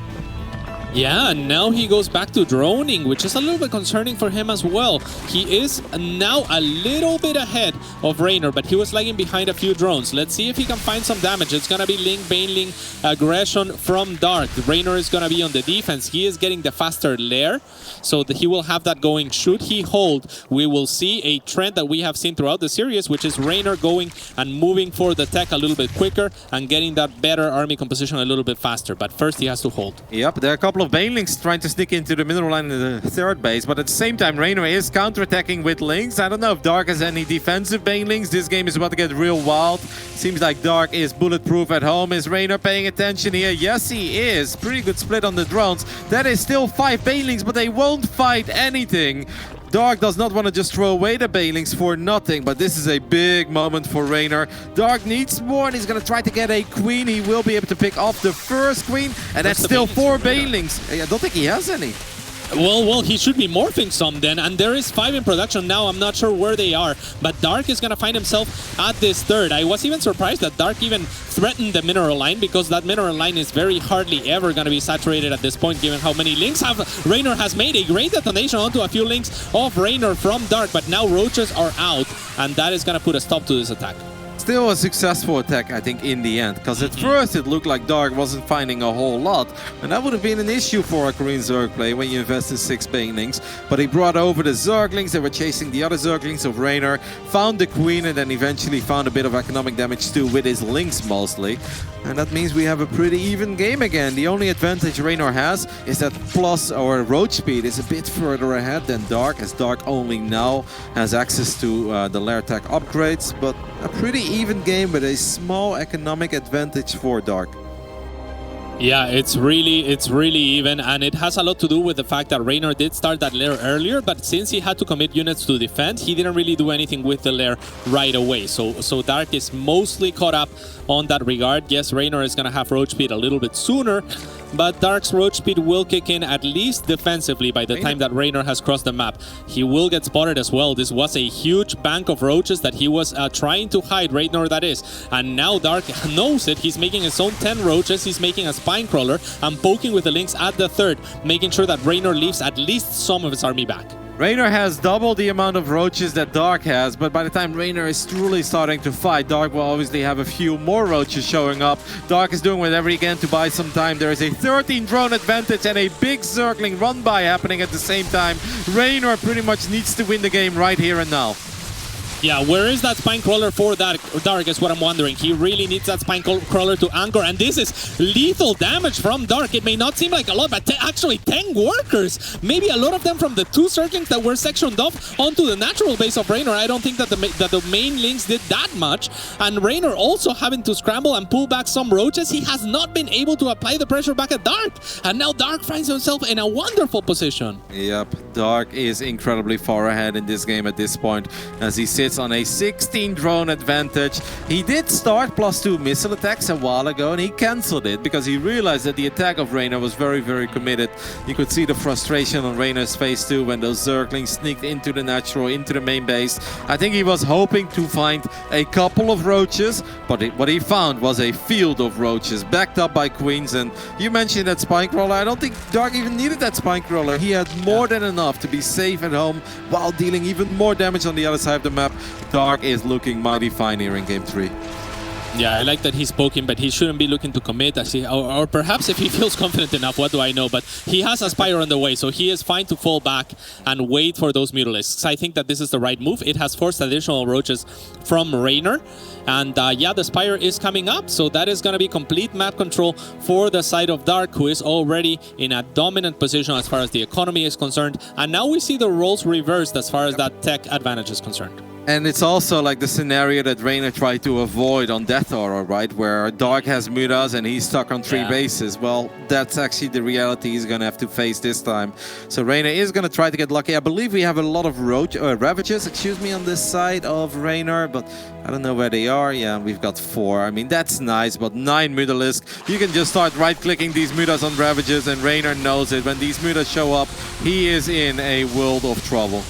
Yeah, and now he goes back to droning, which is a little bit concerning for him as well. He is now a little bit ahead of Reynor, but he was lagging behind a few drones. Let's see if he can find some damage. It's going to be Link Baneling aggression from Dark. Reynor is going to be on the defense. He is getting the faster lair, so that he will have that going. Should he hold, we will see a trend that we have seen throughout the series, which is Reynor going and moving for the tech a little bit quicker and getting that better army composition a little bit faster. But first, he has to hold. Yep, there are a couple of Banelings trying to sneak into the mineral line in the 3rd base, but at the same time, Reynor is counterattacking with Lynx. I don't know if Dark has any defensive Banelings. This game is about to get real wild. Seems like Dark is bulletproof at home. Is Reynor paying attention here? Yes, he is. Pretty good split on the drones. That is still 5 Banelings, but they won't fight anything. Dark does not want to just throw away the Banelings for nothing, but this is a big moment for Reynor. Dark needs more, and he's going to try to get a Queen. He will be able to pick off the first Queen, and that's still 4 Banelings. I don't think he has any. Well, he should be morphing some then, and there is 5 in production now. I'm not sure where they are, but Dark is gonna find himself at this 3rd. I was even surprised that Dark even threatened the mineral line, because that mineral line is very hardly ever gonna be saturated at this point, given how many links Reynor has made. A great detonation onto a few links of Reynor from Dark, but now roaches are out, and that is gonna put a stop to this attack. Still a successful attack, I think, in the end, because at first it looked like Dark wasn't finding a whole lot, and that would have been an issue for a Korean Zerg play when you invest in 6 Banelings. But he brought over the Zerglings, they were chasing the other Zerglings of Reynor, found the Queen, and then eventually found a bit of economic damage too with his links mostly. And that means we have a pretty even game again. The only advantage Reynor has is that plus or roach speed is a bit further ahead than Dark, as Dark only now has access to the lair tech upgrades, but a pretty even game with a small economic advantage for Dark. Yeah, it's really even, and it has a lot to do with the fact that Reynor did start that lair earlier, but since he had to commit units to defend, he didn't really do anything with the lair right away. So Dark is mostly caught up on that regard. Yes, Reynor is gonna have roach speed a little bit sooner, but Dark's roach speed will kick in at least defensively by the time that Reynor has crossed the map. He will get spotted as well. This was a huge bank of roaches that he was trying to hide, Reynor that is. And now Dark knows it. He's making his own 10 roaches. He's making a spine crawler and poking with the links at the 3rd, making sure that Reynor leaves at least some of his army back. Reynor has double the amount of roaches that Dark has, but by the time Reynor is truly starting to fight, Dark will obviously have a few more roaches showing up. Dark is doing whatever he can to buy some time. There is a 13 drone advantage and a big circling run by happening at the same time. Reynor pretty much needs to win the game right here and now. Yeah, where is that spine crawler for that Dark is what I'm wondering. He really needs that spine crawler to anchor, and this is lethal damage from Dark. It may not seem like a lot, but actually 10 workers. Maybe a lot of them from the 2 circlings that were sectioned off onto the natural base of Reynor. I don't think that the main links did that much. And Reynor also having to scramble and pull back some roaches. He has not been able to apply the pressure back at Dark. And now Dark finds himself in a wonderful position. Yep, Dark is incredibly far ahead in this game at this point, as he sits sits on a 16 drone advantage. He did start +2 missile attacks a while ago, and he cancelled it because he realized that the attack of Reynor was very, very committed. You could see the frustration on Reynor's face too when those Zerglings sneaked into the natural, into the main base. I think he was hoping to find a couple of roaches, but what he found was a field of roaches backed up by Queens. And you mentioned that Spine Crawler. I don't think Dark even needed that Spine Crawler. He had more than enough to be safe at home while dealing even more damage on the other side of the map. Dark is looking mighty fine here in Game 3. Yeah, I like that he's poking, but he shouldn't be looking to commit. Or perhaps if he feels confident enough, what do I know? But he has a Spire on the way, so he is fine to fall back and wait for those Mutalisks. I think that this is the right move. It has forced additional roaches from Reynor. And yeah, the Spire is coming up, so that is going to be complete map control for the side of Dark, who is already in a dominant position as far as the economy is concerned. And now we see the roles reversed as far as that tech advantage is concerned. And it's also like the scenario that Reynor tried to avoid on Death Aura, right? Where Dark has Mutas and he's stuck on 3 bases. Well, that's actually the reality he's going to have to face this time. So Reynor is going to try to get lucky. I believe we have a lot of Ravages, on this side of Reynor, but I don't know where they are. Yeah, we've got 4. I mean, that's nice, but 9 Mutalisks. You can just start right-clicking these Mutas on Ravages, and Reynor knows it. When these Mutas show up, he is in a world of trouble.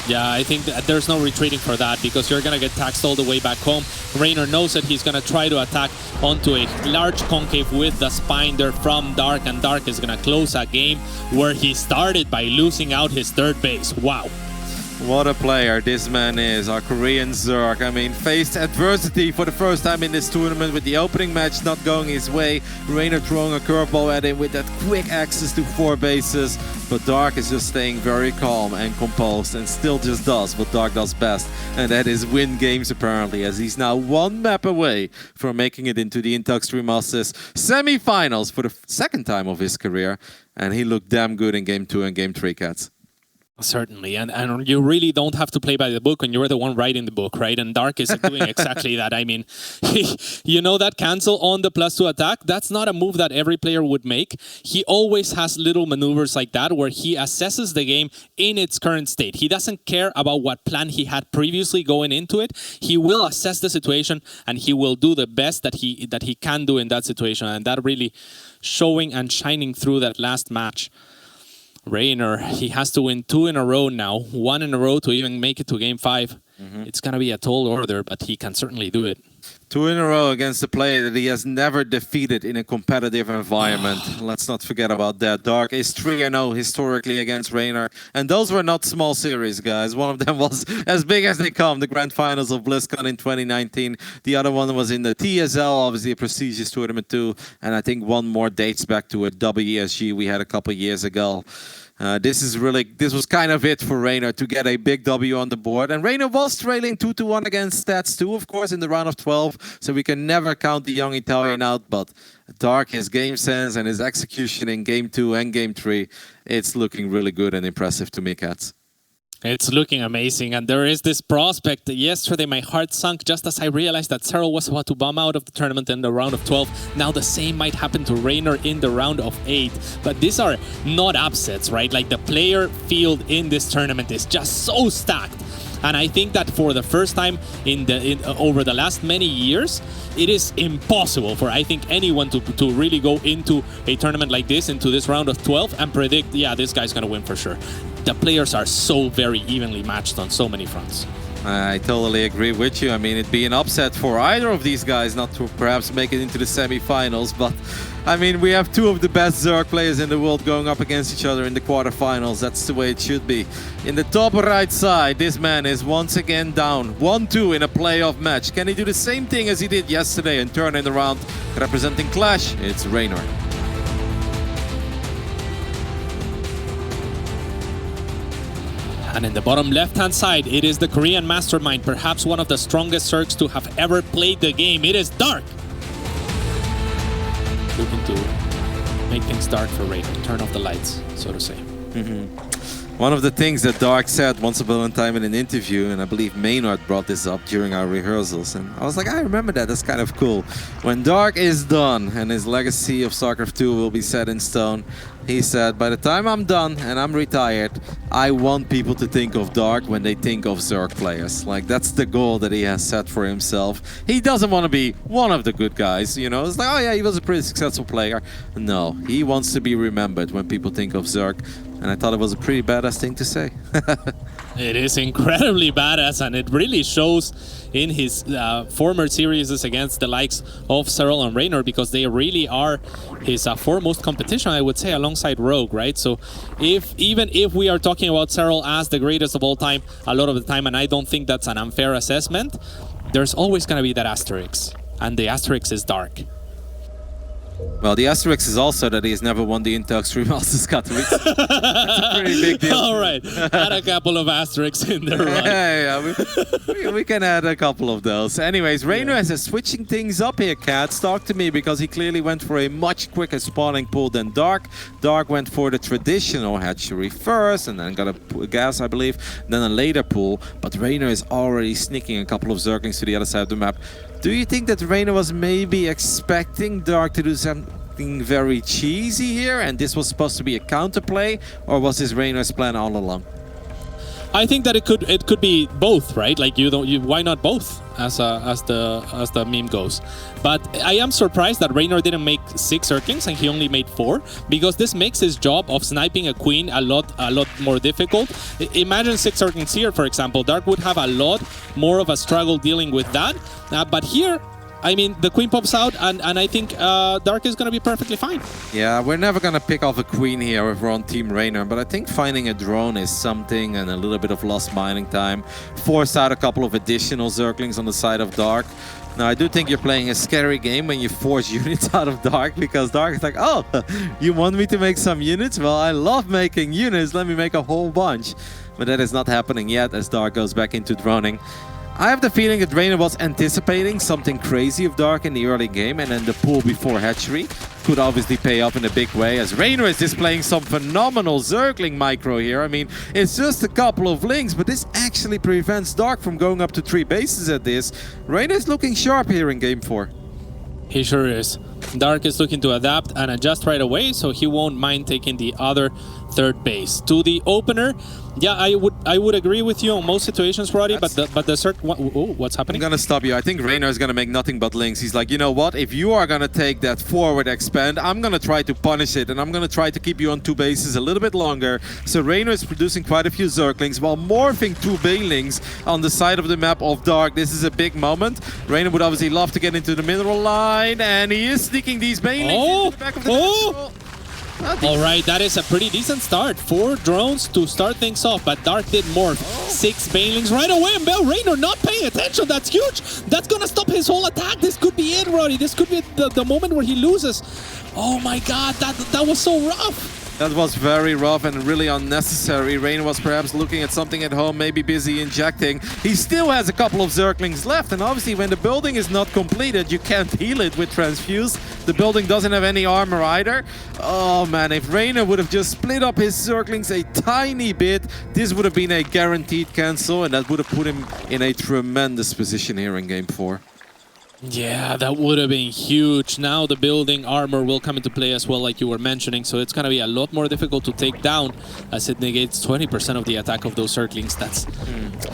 Yeah, I think that there's no retreating for that because you're going to get taxed all the way back home. Reynor knows that he's going to try to attack onto a large concave with the Spine there from Dark, and Dark is going to close a game where he started by losing out his 3rd base. Wow. What a player this man is, our Korean Zerg. I mean, faced adversity for the first time in this tournament with the opening match not going his way. Reynor throwing a curveball at him with that quick access to 4 bases. But Dark is just staying very calm and composed and still just does what Dark does best. And that is win games apparently, as he's now 1 map away from making it into the Intux 3 Masters semi-finals for the 2nd time of his career. And he looked damn good in Game 2 and Game 3, Cats. Certainly, and you really don't have to play by the book when you're the one writing the book, right? And Dark is doing exactly that. I mean, you know that cancel on the +2 attack? That's not a move that every player would make. He always has little maneuvers like that where he assesses the game in its current state. He doesn't care about what plan he had previously going into it. He will assess the situation and he will do the best that he can do in that situation. And that really showing and shining through that last match. Reynor, he has to win 2 in a row now, 1 in a row to even make it to Game 5. It's going to be a tall order, but he can certainly do it. 2 in a row against a player that he has never defeated in a competitive environment. Let's not forget about that. Dark is 3-0 historically against Reynor. And those were not small series, guys. One of them was as big as they come, the Grand Finals of BlizzCon in 2019. The other one was in the TSL, obviously a prestigious tournament too. And I think one more dates back to a WESG we had a couple years ago. This was kind of it for Reynor to get a big W on the board. And Reynor was trailing 2-1 against SC2, of course, in the round of 12. So we can never count the young Italian out. But Dark, his game sense and his execution in Game 2 and Game 3, it's looking really good and impressive to me, Cats. It's looking amazing, and there is this prospect. Yesterday, my heart sunk just as I realized that Cyril was about to bomb out of the tournament in the round of 12. Now the same might happen to Reynor in the round of 8. But these are not upsets, right? Like the player field in this tournament is just so stacked. And I think that for the first time over the last many years, it is impossible for, I think, anyone to really go into a tournament like this, into this round of 12, and predict, yeah, this guy's going to win for sure. The players are so very evenly matched on so many fronts. I totally agree with you. I mean, it'd be an upset for either of these guys not to perhaps make it into the semi-finals, but I mean, we have 2 of the best Zerg players in the world going up against each other in the quarterfinals. That's the way it should be. In the top right side, this man is once again down 1-2 in a playoff match. Can he do the same thing as he did yesterday and turn it around? Representing Clash, it's Reynor. And in the bottom left-hand side, it is the Korean mastermind, perhaps one of the strongest Zergs to have ever played the game. It is Dark. Looking to make things dark for Reynor, turn off the lights, so to say. One of the things that Dark said once upon a time in an interview, and I believe Maynard brought this up during our rehearsals, and I was like, I remember that, that's kind of cool. When Dark is done and his legacy of StarCraft 2 will be set in stone, he said, by the time I'm done and I'm retired, I want people to think of Dark when they think of Zerg players. Like, that's the goal that he has set for himself. He doesn't want to be one of the good guys, you know? It's like, oh yeah, he was a pretty successful player. No, he wants to be remembered when people think of Zerg. And I thought it was a pretty badass thing to say. It is incredibly badass, and it really shows in his former series against the likes of Cyril and Reynor, because they really are his foremost competition, I would say, alongside Rogue, right? So even if we are talking about Cyril as the greatest of all time a lot of the time, and I don't think that's an unfair assessment, there's always going to be that asterisk, and the asterisk is Dark. Well, the asterisk is also that he has never won the Intel Extreme Masters Katowice. That's a pretty big deal. All right, add a couple of asterisks in there, right? Yeah, we can add a couple of those. Anyways, Reynor is switching things up here, Cats. Talk to me, because he clearly went for a much quicker spawning pool than Dark. Dark went for the traditional hatchery first, and then got a gas, I believe, then a later pool. But Reynor is already sneaking a couple of Zerglings to the other side of the map. Do you think that Reynor was maybe expecting Dark to do something very cheesy here, and this was supposed to be a counterplay, or was this Reynor's plan all along? I think that it could be both, right? Like why not both, as the meme goes. But I am surprised that Reynor didn't make 6 Zerglings and he only made 4, because this makes his job of sniping a queen a lot more difficult. Imagine 6 Zerglings here, for example. Dark would have a lot more of a struggle dealing with that. But here, I mean, the queen pops out, and I think Dark is going to be perfectly fine. Yeah, we're never going to pick off a queen here if we're on Team Reynor, but I think finding a drone is something, and a little bit of lost mining time. Force out a couple of additional Zerglings on the side of Dark. Now, I do think you're playing a scary game when you force units out of Dark, because Dark is like, oh, you want me to make some units? Well, I love making units. Let me make a whole bunch. But that is not happening yet as Dark goes back into droning. I have the feeling that Reynor was anticipating something crazy of Dark in the early game, and then the pool before hatchery could obviously pay off in a big way, as Reynor is displaying some phenomenal Zergling micro here. I mean, it's just a couple of links, but this actually prevents Dark from going up to 3 bases at this. Reynor is looking sharp here in game 4. He sure is. Dark is looking to adapt and adjust right away, so he won't mind taking the other 3rd base. To the opener, yeah, I would agree with you on most situations, Roddy, but the certain... what's happening? I'm gonna stop you. I think Reynor is gonna make nothing but links. He's like, you know what? If you are gonna take that forward expand, I'm gonna try to punish it, and I'm gonna try to keep you on 2 bases a little bit longer. So Reynor is producing quite a few Zerglings while morphing 2 Banelings on the side of the map of Dark. This is a big moment. Reynor would obviously love to get into the mineral line, and he is sneaking these Banelings into the back of the All right, that is a pretty decent start. 4 drones to start things off, but Dark did morph 6 Banelings right away, and Reynor not paying attention. That's huge. That's gonna stop his whole attack. This could be it, Roddy. This could be the moment where he loses. Oh my God, that was so rough. That was very rough and really unnecessary. Reynor was perhaps looking at something at home, maybe busy injecting. He still has a couple of Zerglings left, and obviously when the building is not completed, you can't heal it with Transfuse. The building doesn't have any armor either. Oh man, if Reynor would have just split up his Zerglings a tiny bit, this would have been a guaranteed cancel, and that would have put him in a tremendous position here in game 4. Yeah, that would have been huge. Now the building armor will come into play as well, like you were mentioning, so it's going to be a lot more difficult to take down, as it negates 20% of the attack of those Zerglings. That's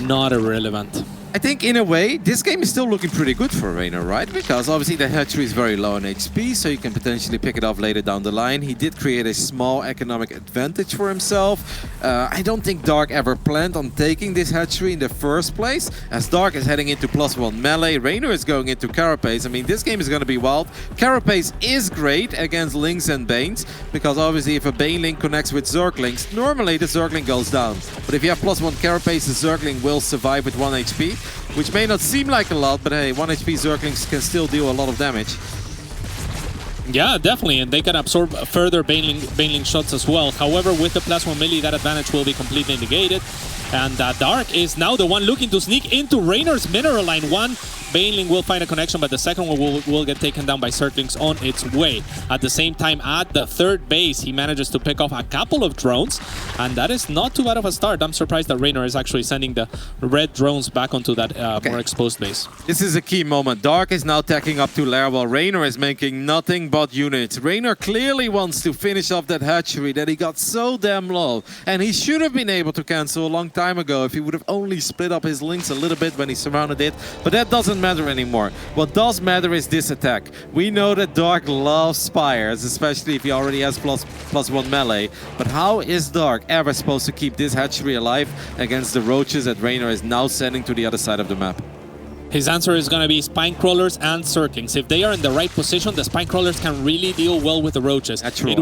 not irrelevant. I think in a way, this game is still looking pretty good for Reynor, right? Because obviously the hatchery is very low on HP, so you can potentially pick it off later down the line. He did create a small economic advantage for himself. I don't think Dark ever planned on taking this hatchery in the first place, as Dark is heading into +1 melee. Reynor is going into Carapace. I mean, this game is going to be wild. Carapace is great against Lings and Banes, because obviously if a Baneling connects with Zerglings, normally the Zergling goes down. But if you have +1 Carapace, the Zergling will survive with 1 HP. Which may not seem like a lot, but hey, 1 HP Zerglings can still deal a lot of damage. Yeah, definitely, and they can absorb further Baneling shots as well. However, with the +1 melee, that advantage will be completely negated. And Dark is now the one looking to sneak into Reynor's mineral line. 1 Baneling will find a connection, but the second one will get taken down by Zerglings on its way. At the same time, at the third base, he manages to pick off a couple of drones, and that is not too bad of a start. I'm surprised that Reynor is actually sending the red drones back onto that more exposed base. This is a key moment. Dark is now tacking up to Lair while Reynor is making nothing but units. Reynor clearly wants to finish off that hatchery that he got so damn low, and he should have been able to cancel a long time ago if he would have only split up his links a little bit when he surrounded it, but that doesn't matter anymore. What does matter is this attack. We know that Dark loves Spires, especially if he already has +1 melee, but how is Dark ever supposed to keep this hatchery alive against the roaches that Reynor is now sending to the other side of the map? His answer is going to be Spine Crawlers and Zerglings. If they are in the right position, the Spine Crawlers can really deal well with the roaches. That's true, It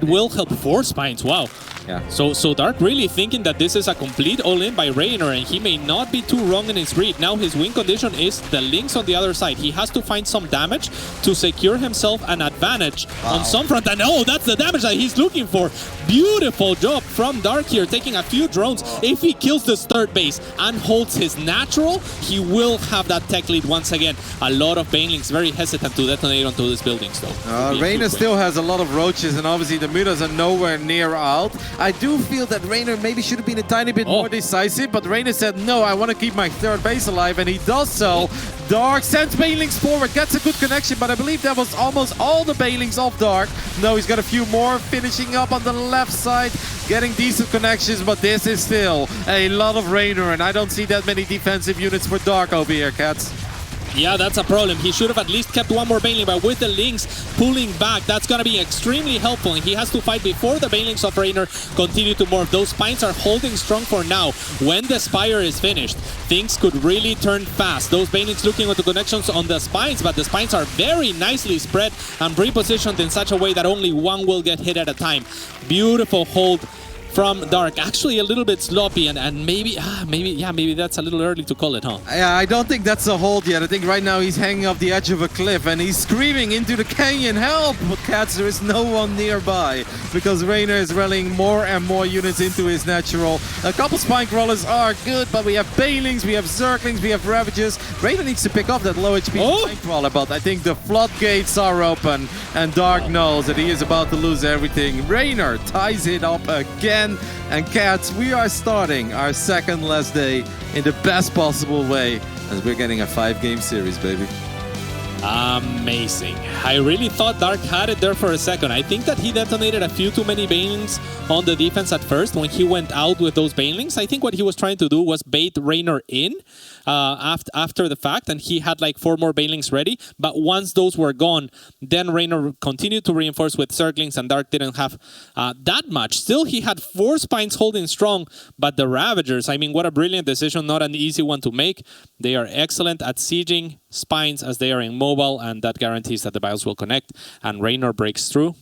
will help 4 spines, wow. Yeah. So Dark really thinking that this is a complete all-in by Reynor, and he may not be too wrong in his read. Now his win condition is the links on the other side. He has to find some damage to secure himself an advantage on some front. And oh, that's the damage that he's looking for. Beautiful job from Dark here, taking a few drones. If he kills this third base and holds his natural, he will have that tech lead once again. A lot of Banelings very hesitant to detonate onto these buildings though. Reynor still has a lot of roaches, and obviously the mutas are nowhere near out. I do feel that Reynor maybe should have been a tiny bit more decisive, but Reynor said, no, I want to keep my third base alive, and he does so. Dark sends Banelings forward, gets a good connection, but I believe that was almost all the Banelings off Dark. No, he's got a few more finishing up on the left side, getting decent connections, but this is still a lot of Reynor, and I don't see that many defensive units for Dark over here, Cats. Yeah, that's a problem. He should have at least kept one more Baneling, but with the links pulling back, that's going to be extremely helpful. And he has to fight before the Banelings of Reynor continue to morph. Those spines are holding strong for now. When the Spire is finished, things could really turn fast. Those Banelings looking at the connections on the spines, but the spines are very nicely spread and repositioned in such a way that only one will get hit at a time. Beautiful hold from Dark. Actually a little bit sloppy, and maybe that's a little early to call it, huh? Yeah, I don't think that's a hold yet. I think right now he's hanging off the edge of a cliff and he's screaming into the canyon, help! But Cats, there is no one nearby because Reynor is rallying more and more units into his natural. A couple Spine Crawlers are good, but we have Banelings, we have Zerglings, we have Ravages. Reynor needs to pick up that low HP Spine Crawler, but I think the floodgates are open and Dark knows that he is about to lose everything. Reynor ties it up again. And Cats, we are starting our second last day in the best possible way as we're getting a 5-game series, baby. Amazing. I really thought Dark had it there for a second. I think that he detonated a few too many Banelings on the defense at first when he went out with those Banelings. I think what he was trying to do was bait Reynor in after the fact, and he had like 4 more Banelings ready. But once those were gone, then Reynor continued to reinforce with Zerglings, and Dark didn't have that much. Still, he had 4 spines holding strong, but the Ravagers, I mean, what a brilliant decision, not an easy one to make. They are excellent at sieging spines as they are immobile, and that guarantees that the bios will connect, and Reynor breaks through.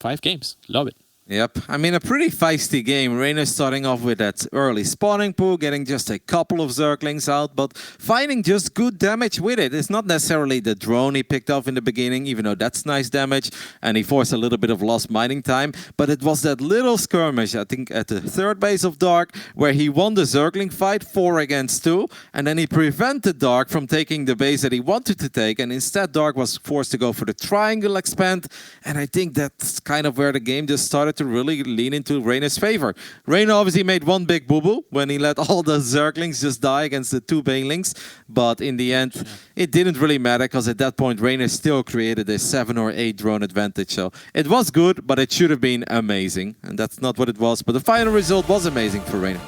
5 games. Love it. Yep, I mean, a pretty feisty game. Reynor starting off with that early spawning pool, getting just a couple of Zerglings out, but finding just good damage with it. It's not necessarily the drone he picked off in the beginning, even though that's nice damage, and he forced a little bit of lost mining time, but it was that little skirmish, I think, at the third base of Dark, where he won the Zergling fight 4 against 2, and then he prevented Dark from taking the base that he wanted to take, and instead Dark was forced to go for the triangle expand, and I think that's kind of where the game just started to really lean into Reynor's favor. Reynor obviously made one big boo-boo when he let all the Zerglings just die against the 2 Banelings, but in the end, it didn't really matter because at that point, Reynor still created a 7 or 8 drone advantage. So it was good, but it should have been amazing, and that's not what it was. But the final result was amazing for Reynor.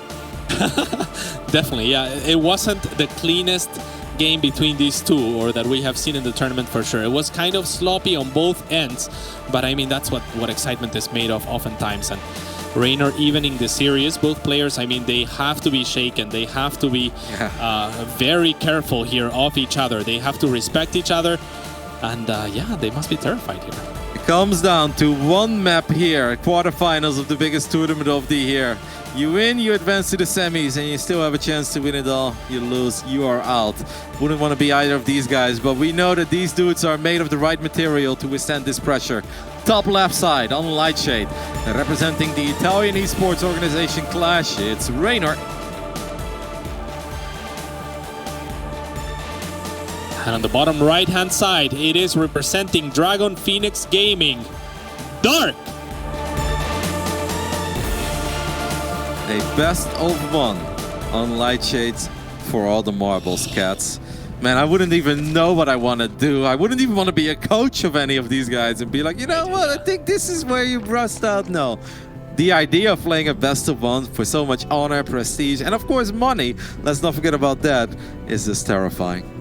Definitely, yeah. It wasn't the cleanest game between these two, or that we have seen in the tournament for sure. It was kind of sloppy on both ends, but I mean, that's what excitement is made of oftentimes. And Reynor evening the series, both players, I mean, they have to be shaken. They have to be very careful here of each other. They have to respect each other. And yeah, they must be terrified here. It comes down to one map here, quarterfinals of the biggest tournament of the year. You win, you advance to the semis, and you still have a chance to win it all. You lose, you are out. Wouldn't want to be either of these guys, but we know that these dudes are made of the right material to withstand this pressure. Top left side on Lightshade, representing the Italian esports organization Clash, it's Reynor. And on the bottom right-hand side, it is representing Dragon Phoenix Gaming. Dark! A best of one on Light Shades for all the marbles, cats. Man, I wouldn't even know what I want to do. I wouldn't even want to be a coach of any of these guys and be like, you know what, I think this is where you rust out. No. The idea of playing a best of one for so much honor, prestige, and of course money, let's not forget about that, is just terrifying.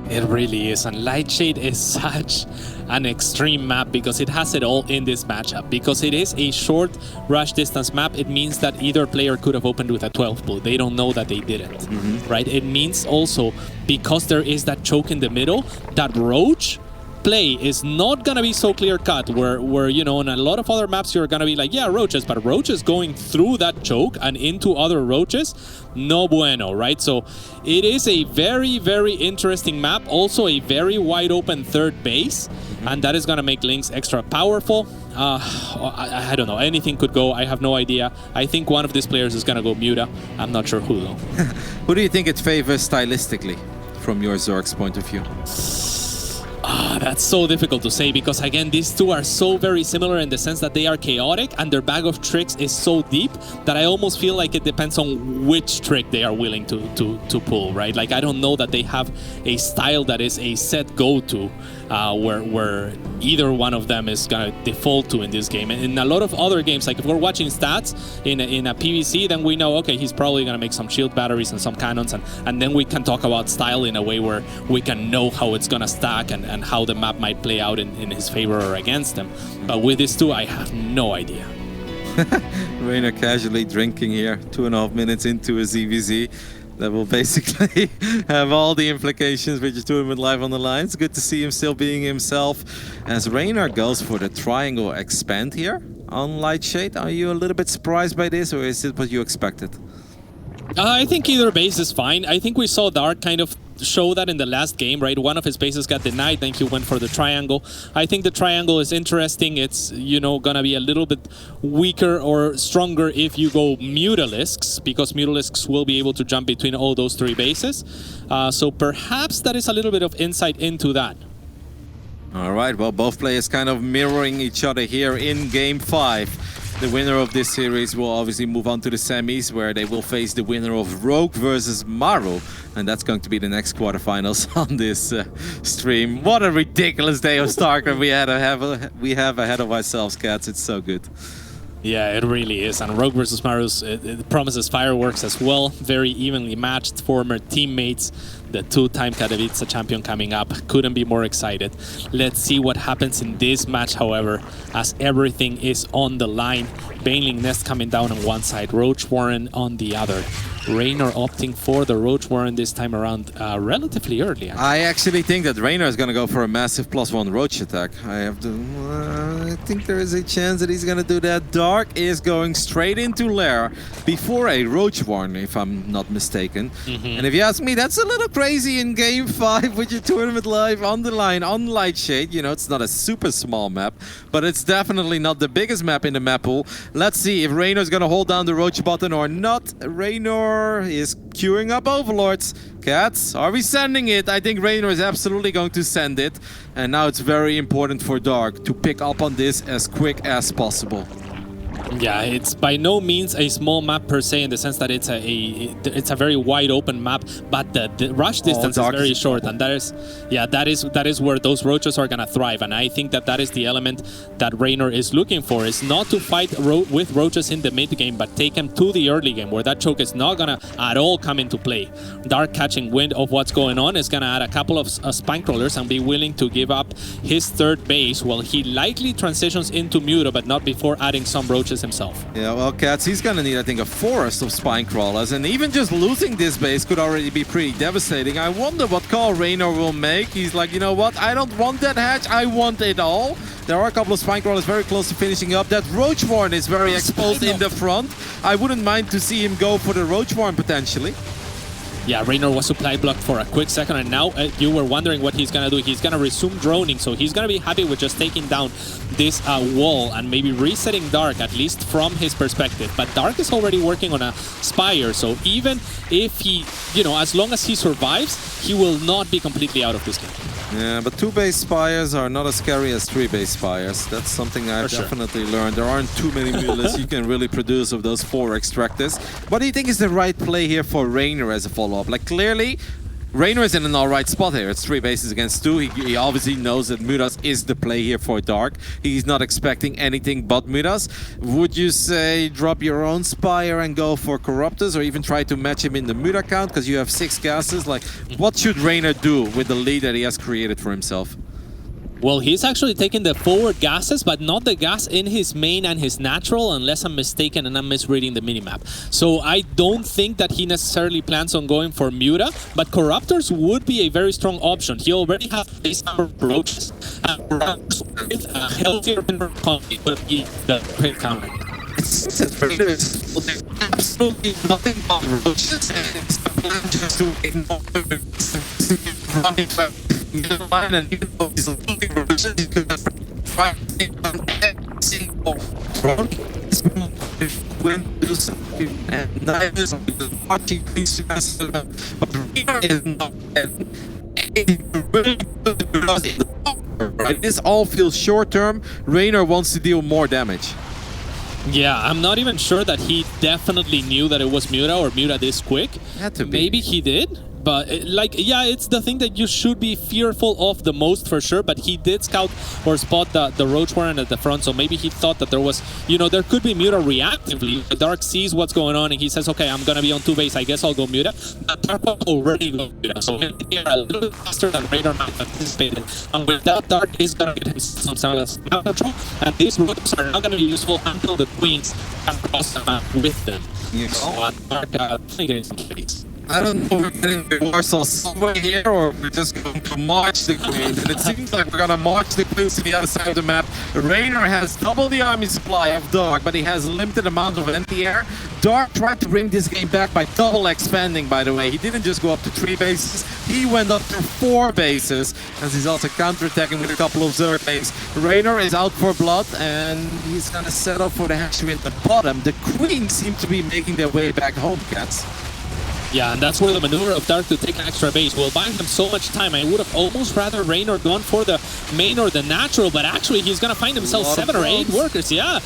It really is, and Lightshade is such an extreme map because it has it all in this matchup. Because it is a short rush distance map, it means that either player could have opened with a 12 pull. They don't know that they didn't, right? It means also, because there is that choke in the middle, that Roach play is not gonna be so clear cut where you know, on a lot of other maps you're gonna be like, yeah, roaches, but roaches going through that choke and into other roaches, no bueno, right? So it is a very, very interesting map, also a very wide open third base, and that is gonna make Lynx extra powerful. I don't know, anything could go, I have no idea. I think one of these players is gonna go Muta. I'm not sure who though. Who do you think it favors stylistically from your Zork's point of view? That's so difficult to say because, again, these two are so very similar in the sense that they are chaotic and their bag of tricks is so deep that I almost feel like it depends on which trick they are willing to pull, right? Like, I don't know that they have a style that is a set go-to where either one of them is going to default to in this game. And in a lot of other games, like if we're watching stats in a PvC, then we know, okay, he's probably going to make some shield batteries and some cannons, and then we can talk about style in a way where we can know how it's going to stack and how the map might play out in his favor or against him. But with these two, I have no idea. Reynor casually drinking here, 2.5 minutes into a ZVZ. That will basically have all the implications with your tournament live on the line. It's good to see him still being himself. As Reynor goes for the triangle expand here on Lightshade, are you a little bit surprised by this, or is it what you expected? I think either base is fine. I think we saw Dark kind of show that in the last game, right? One of his bases got denied, then he went for the triangle. I think the triangle is interesting. It's, you know, gonna be a little bit weaker or stronger if you go Mutalisks, because Mutalisks will be able to jump between all those three bases. So perhaps that is a little bit of insight into that. All right, well, both players kind of mirroring each other here in Game 5. The winner of this series will obviously move on to the semis, where they will face the winner of Rogue versus Maru. And that's going to be the next quarterfinals on this stream. What a ridiculous day of StarCraft we have ahead of ourselves, cats. It's so good. Yeah, it really is. And Rogue versus Maru, it promises fireworks as well. Very evenly matched former teammates. The two-time Katowice champion coming up. Couldn't be more excited. Let's see what happens in this match, however, as everything is on the line. Baneling Nest coming down on one side, Roach Warren on the other. Reynor opting for the Roach Warren this time around relatively early. I actually think that Reynor is going to go for a massive +1 Roach attack. I think there is a chance that he's going to do that. Dark is going straight into Lair before a Roach Warren, if I'm not mistaken. And if you ask me, that's a little crazy in Game 5 with your tournament live on the line on Lightshade. You know, it's not a super small map, but it's definitely not the biggest map in the map pool. Let's see if Reynor is going to hold down the Roach button or not. Reynor is queuing up Overlords. Cats, are we sending it? I think Reynor is absolutely going to send it. And now it's very important for Dark to pick up on this as quick as possible. Yeah, it's by no means a small map per se, in the sense that it's a very wide open map, but the rush distance is very short, and that is where those roaches are gonna thrive. And I think that is the element that Reynor is looking for, is not to fight with roaches in the mid game, but take him to the early game where that choke is not gonna at all come into play. Dark catching wind of what's going on is gonna add a couple of spine crawlers and be willing to give up his third base while he likely transitions into Muta, but not before adding some roaches himself. Yeah, well, Cats, he's gonna need, I think, a forest of spine crawlers, and even just losing this base could already be pretty devastating. I wonder what call Reynor will make. He's like, you know what, I don't want that hatch, I want it all. There are a couple of spine crawlers very close to finishing up. That Roach Warren is very exposed in the front. I wouldn't mind to see him go for the Roach Warren potentially. Yeah, Reynor was supply blocked for a quick second, and now you were wondering what he's gonna do. He's gonna resume droning, so he's gonna be happy with just taking down this wall and maybe resetting Dark, at least from his perspective. But Dark is already working on a Spire, so even if he, you know, as long as he survives, he will not be completely out of this game. Yeah, but 2-base Spires are not as scary as 3-base Spires. That's something I've definitely learned. There aren't too many mules you can really produce of those 4 extractors. What do you think is the right play here for Reynor as a follow-up? Like, clearly, Reynor is in an alright spot here. It's 3 bases against 2. He obviously knows that Mudas is the play here for Dark. He's not expecting anything but Mudas. Would you say drop your own Spire and go for Corruptors, or even try to match him in the Muda count because you have 6 gases? Like, what should Reynor do with the lead that he has created for himself? Well, he's actually taking the forward gases, but not the gas in his main and his natural, unless I'm mistaken and I'm misreading the minimap. So I don't think that he necessarily plans on going for Muta, but Corruptors would be a very strong option. He already has base number approaches, and Corruptors with a healthier economy would be the quick counter. Absolutely nothing but roaches, and it's the plan just to ignore line, and even though he's looking for roaches, he could have tried to take on every single drone. When do something and neither is watching these guys, but Reynor is not really good because right? This all feels short term. Reynor wants to deal more damage. Yeah, I'm not even sure that he definitely knew that it was Muta or Muta this quick. Had to be. Maybe he did. But, yeah, it's the thing that you should be fearful of the most for sure, but he did scout or spot the Roach Warren at the front, so maybe he thought that there was, you know, there could be Muta reactively. Dark sees what's going on and he says, okay, I'm gonna be on 2 base, I guess I'll go Muta. But Dark already go Muta, so maybe they're a little bit faster than Reynor might have anticipated. And with that, Dark is gonna get himself some map control, and these roaches are not gonna be useful until the Queens can cross the map with them. You So Dark getting some space. I don't know if we're getting the Warsaw somewhere here, or we're just going to march the Queens. And it seems like we're going to march the Queens to the other side of the map. Reynor has double the army supply of Dark, but he has a limited amount of anti-air. Dark tried to bring this game back by double expanding, by the way. He didn't just go up to 3 bases, he went up to 4 bases, as he's also counter-attacking with a couple of Zerglings. Reynor is out for blood, and he's going to set up for the hatchery at the bottom. The Queens seem to be making their way back home, cats. Yeah, and that's where the maneuver of Dark to take an extra base will buy him so much time. I would have almost rather Reynor gone for the main or the natural, but actually he's going to find himself 7 or 8 workers. Yeah,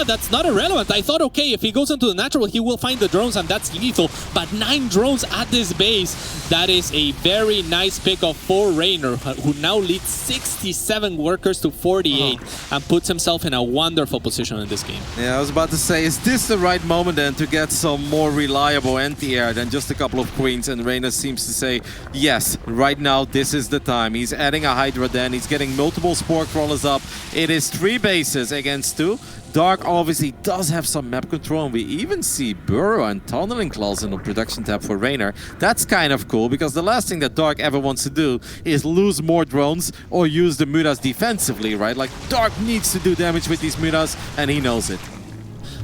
that's not irrelevant. I thought, okay, if he goes into the natural, he will find the drones, and that's lethal. But 9 drones at this base, that is a very nice pickup for Reynor, who now leads 67 workers to 48 and puts himself in a wonderful position in this game. Yeah, I was about to say, is this the right moment then to get some more reliable anti-air than just a couple of Queens? And Reynor seems to say, yes, right now this is the time. He's adding a Hydra den, he's getting multiple Spore Crawlers up. It is 3 bases against 2. Dark obviously does have some map control, and we even see Burrow and Tunneling Claws in the production tab for Reynor. That's kind of cool, because the last thing that Dark ever wants to do is lose more drones or use the Mutas defensively, right? Like, Dark needs to do damage with these Mutas, and he knows it.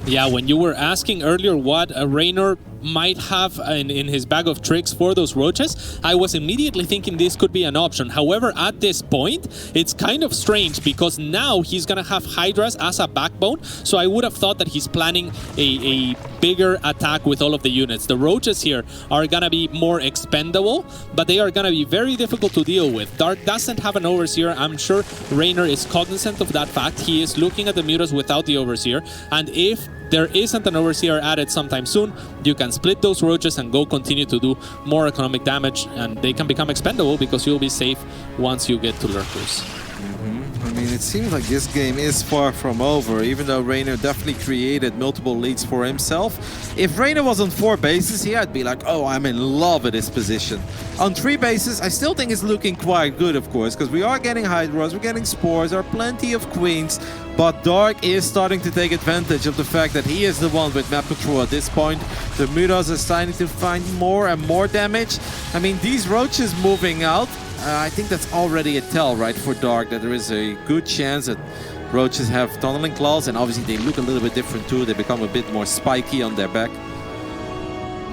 Yeah, when you were asking earlier what Reynor might have in his bag of tricks for those roaches, I was immediately thinking this could be an option. However, at this point, it's kind of strange because now he's gonna have Hydras as a backbone, so I would have thought that he's planning a bigger attack with all of the units. The roaches here are gonna be more expendable, but they are gonna be very difficult to deal with. Dark doesn't have an Overseer. I'm sure Reynor is cognizant of that fact. He is looking at the Mutas without the Overseer, and if there isn't an Overseer added sometime soon, you can split those roaches and go continue to do more economic damage, and they can become expendable because you'll be safe once you get to Lurkers. I mean, it seems like this game is far from over, even though Reynor definitely created multiple leads for himself. If Reynor was on 4 bases here, I'd be like, oh, I'm in love with this position. On 3 bases, I still think it's looking quite good, of course, because we are getting Hydras, we're getting Spores, there are plenty of Queens, but Dark is starting to take advantage of the fact that he is the one with map control at this point. The Mutas are starting to find more and more damage. I mean, these roaches moving out, I think that's already a tell, right, for Dark, that there is a good chance that roaches have Tunneling Claws, and obviously they look a little bit different too. They become a bit more spiky on their back.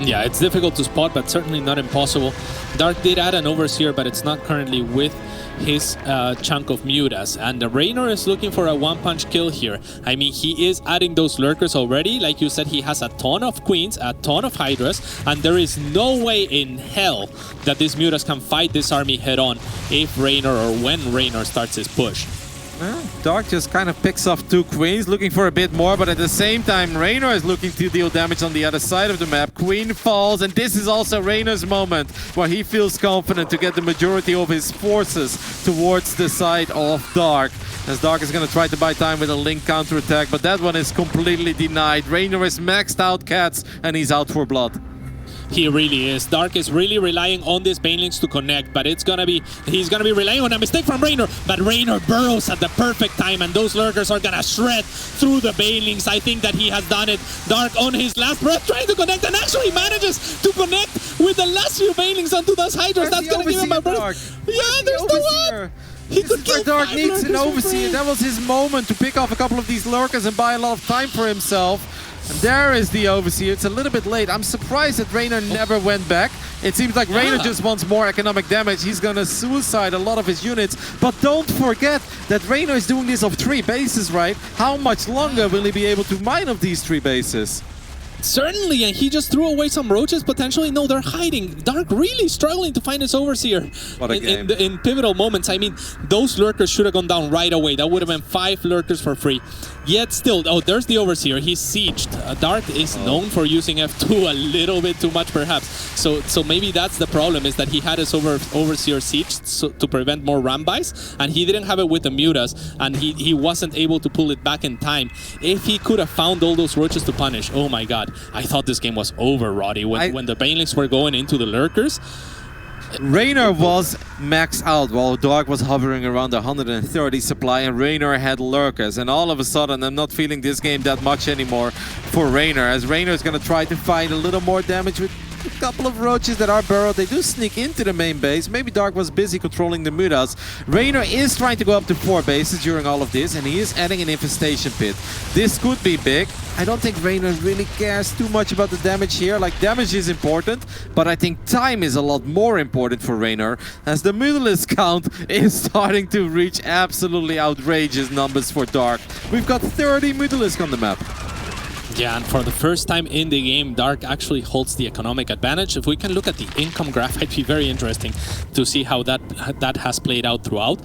Yeah, it's difficult to spot, but certainly not impossible. Dark did add an Overseer, but it's not currently with his chunk of Mutas. And the Reynor is looking for a one-punch kill here. I mean, he is adding those Lurkers already. Like you said, he has a ton of Queens, a ton of Hydras, and there is no way in hell that these Mutas can fight this army head-on if Reynor or when Reynor starts his push. Dark just kind of picks off 2 Queens, looking for a bit more, but at the same time, Reynor is looking to deal damage on the other side of the map. Queen falls, and this is also Reynor's moment, where he feels confident to get the majority of his forces towards the side of Dark. As Dark is going to try to buy time with a Link counterattack, but that one is completely denied. Reynor is maxed out Cats, and he's out for blood. He really is. Dark is really relying on these Banelings to connect, but he's gonna be relying on a mistake from Reynor, but Reynor burrows at the perfect time, and those Lurkers are gonna shred through the Banelings. I think that he has done it. Dark on his last breath trying to connect, and actually manages to connect with the last few Banelings onto those Hydras. That's gonna give him a breath. Yeah, there's the one! He could kill Dark 5 needs an Lurkers Overseer. That was his moment to pick off a couple of these Lurkers and buy a lot of time for himself. And there is the Overseer. It's a little bit late. I'm surprised that Reynor never went back. It seems like Reynor just wants more economic damage. He's gonna suicide a lot of his units. But don't forget that Reynor is doing this off 3 bases, right? How much longer will he be able to mine of these 3 bases? Certainly, and he just threw away some roaches, potentially. No, they're hiding. Dark really struggling to find his Overseer in pivotal moments. I mean, those Lurkers should have gone down right away. That would have been 5 Lurkers for free. Yet still, oh, there's the Overseer. He's sieged. Dark is known for using F2 a little bit too much, perhaps. So maybe that's the problem, is that he had his Overseer sieged to prevent more Rambuys, and he didn't have it with the Mutas, and he wasn't able to pull it back in time. If he could have found all those roaches to punish, oh my god. I thought this game was over, Roddy, when the Banelings were going into the Lurkers. Reynor was maxed out while Dark was hovering around 130 supply, and Reynor had Lurkers. And all of a sudden, I'm not feeling this game that much anymore for Reynor, as Reynor is going to try to find a little more damage with a couple of roaches that are burrowed. They do sneak into the main base. Maybe Dark was busy controlling the Mutas. Reynor is trying to go up to 4 bases during all of this, and he is adding an infestation pit. This could be big. I don't think Reynor really cares too much about the damage here. Like, damage is important, but I think time is a lot more important for Reynor, as the Mutalisk count is starting to reach absolutely outrageous numbers for Dark. We've got 30 Mutalisk on the map. Yeah, and for the first time in the game, Dark actually holds the economic advantage. If we can look at the income graph, it'd be very interesting to see how that has played out throughout.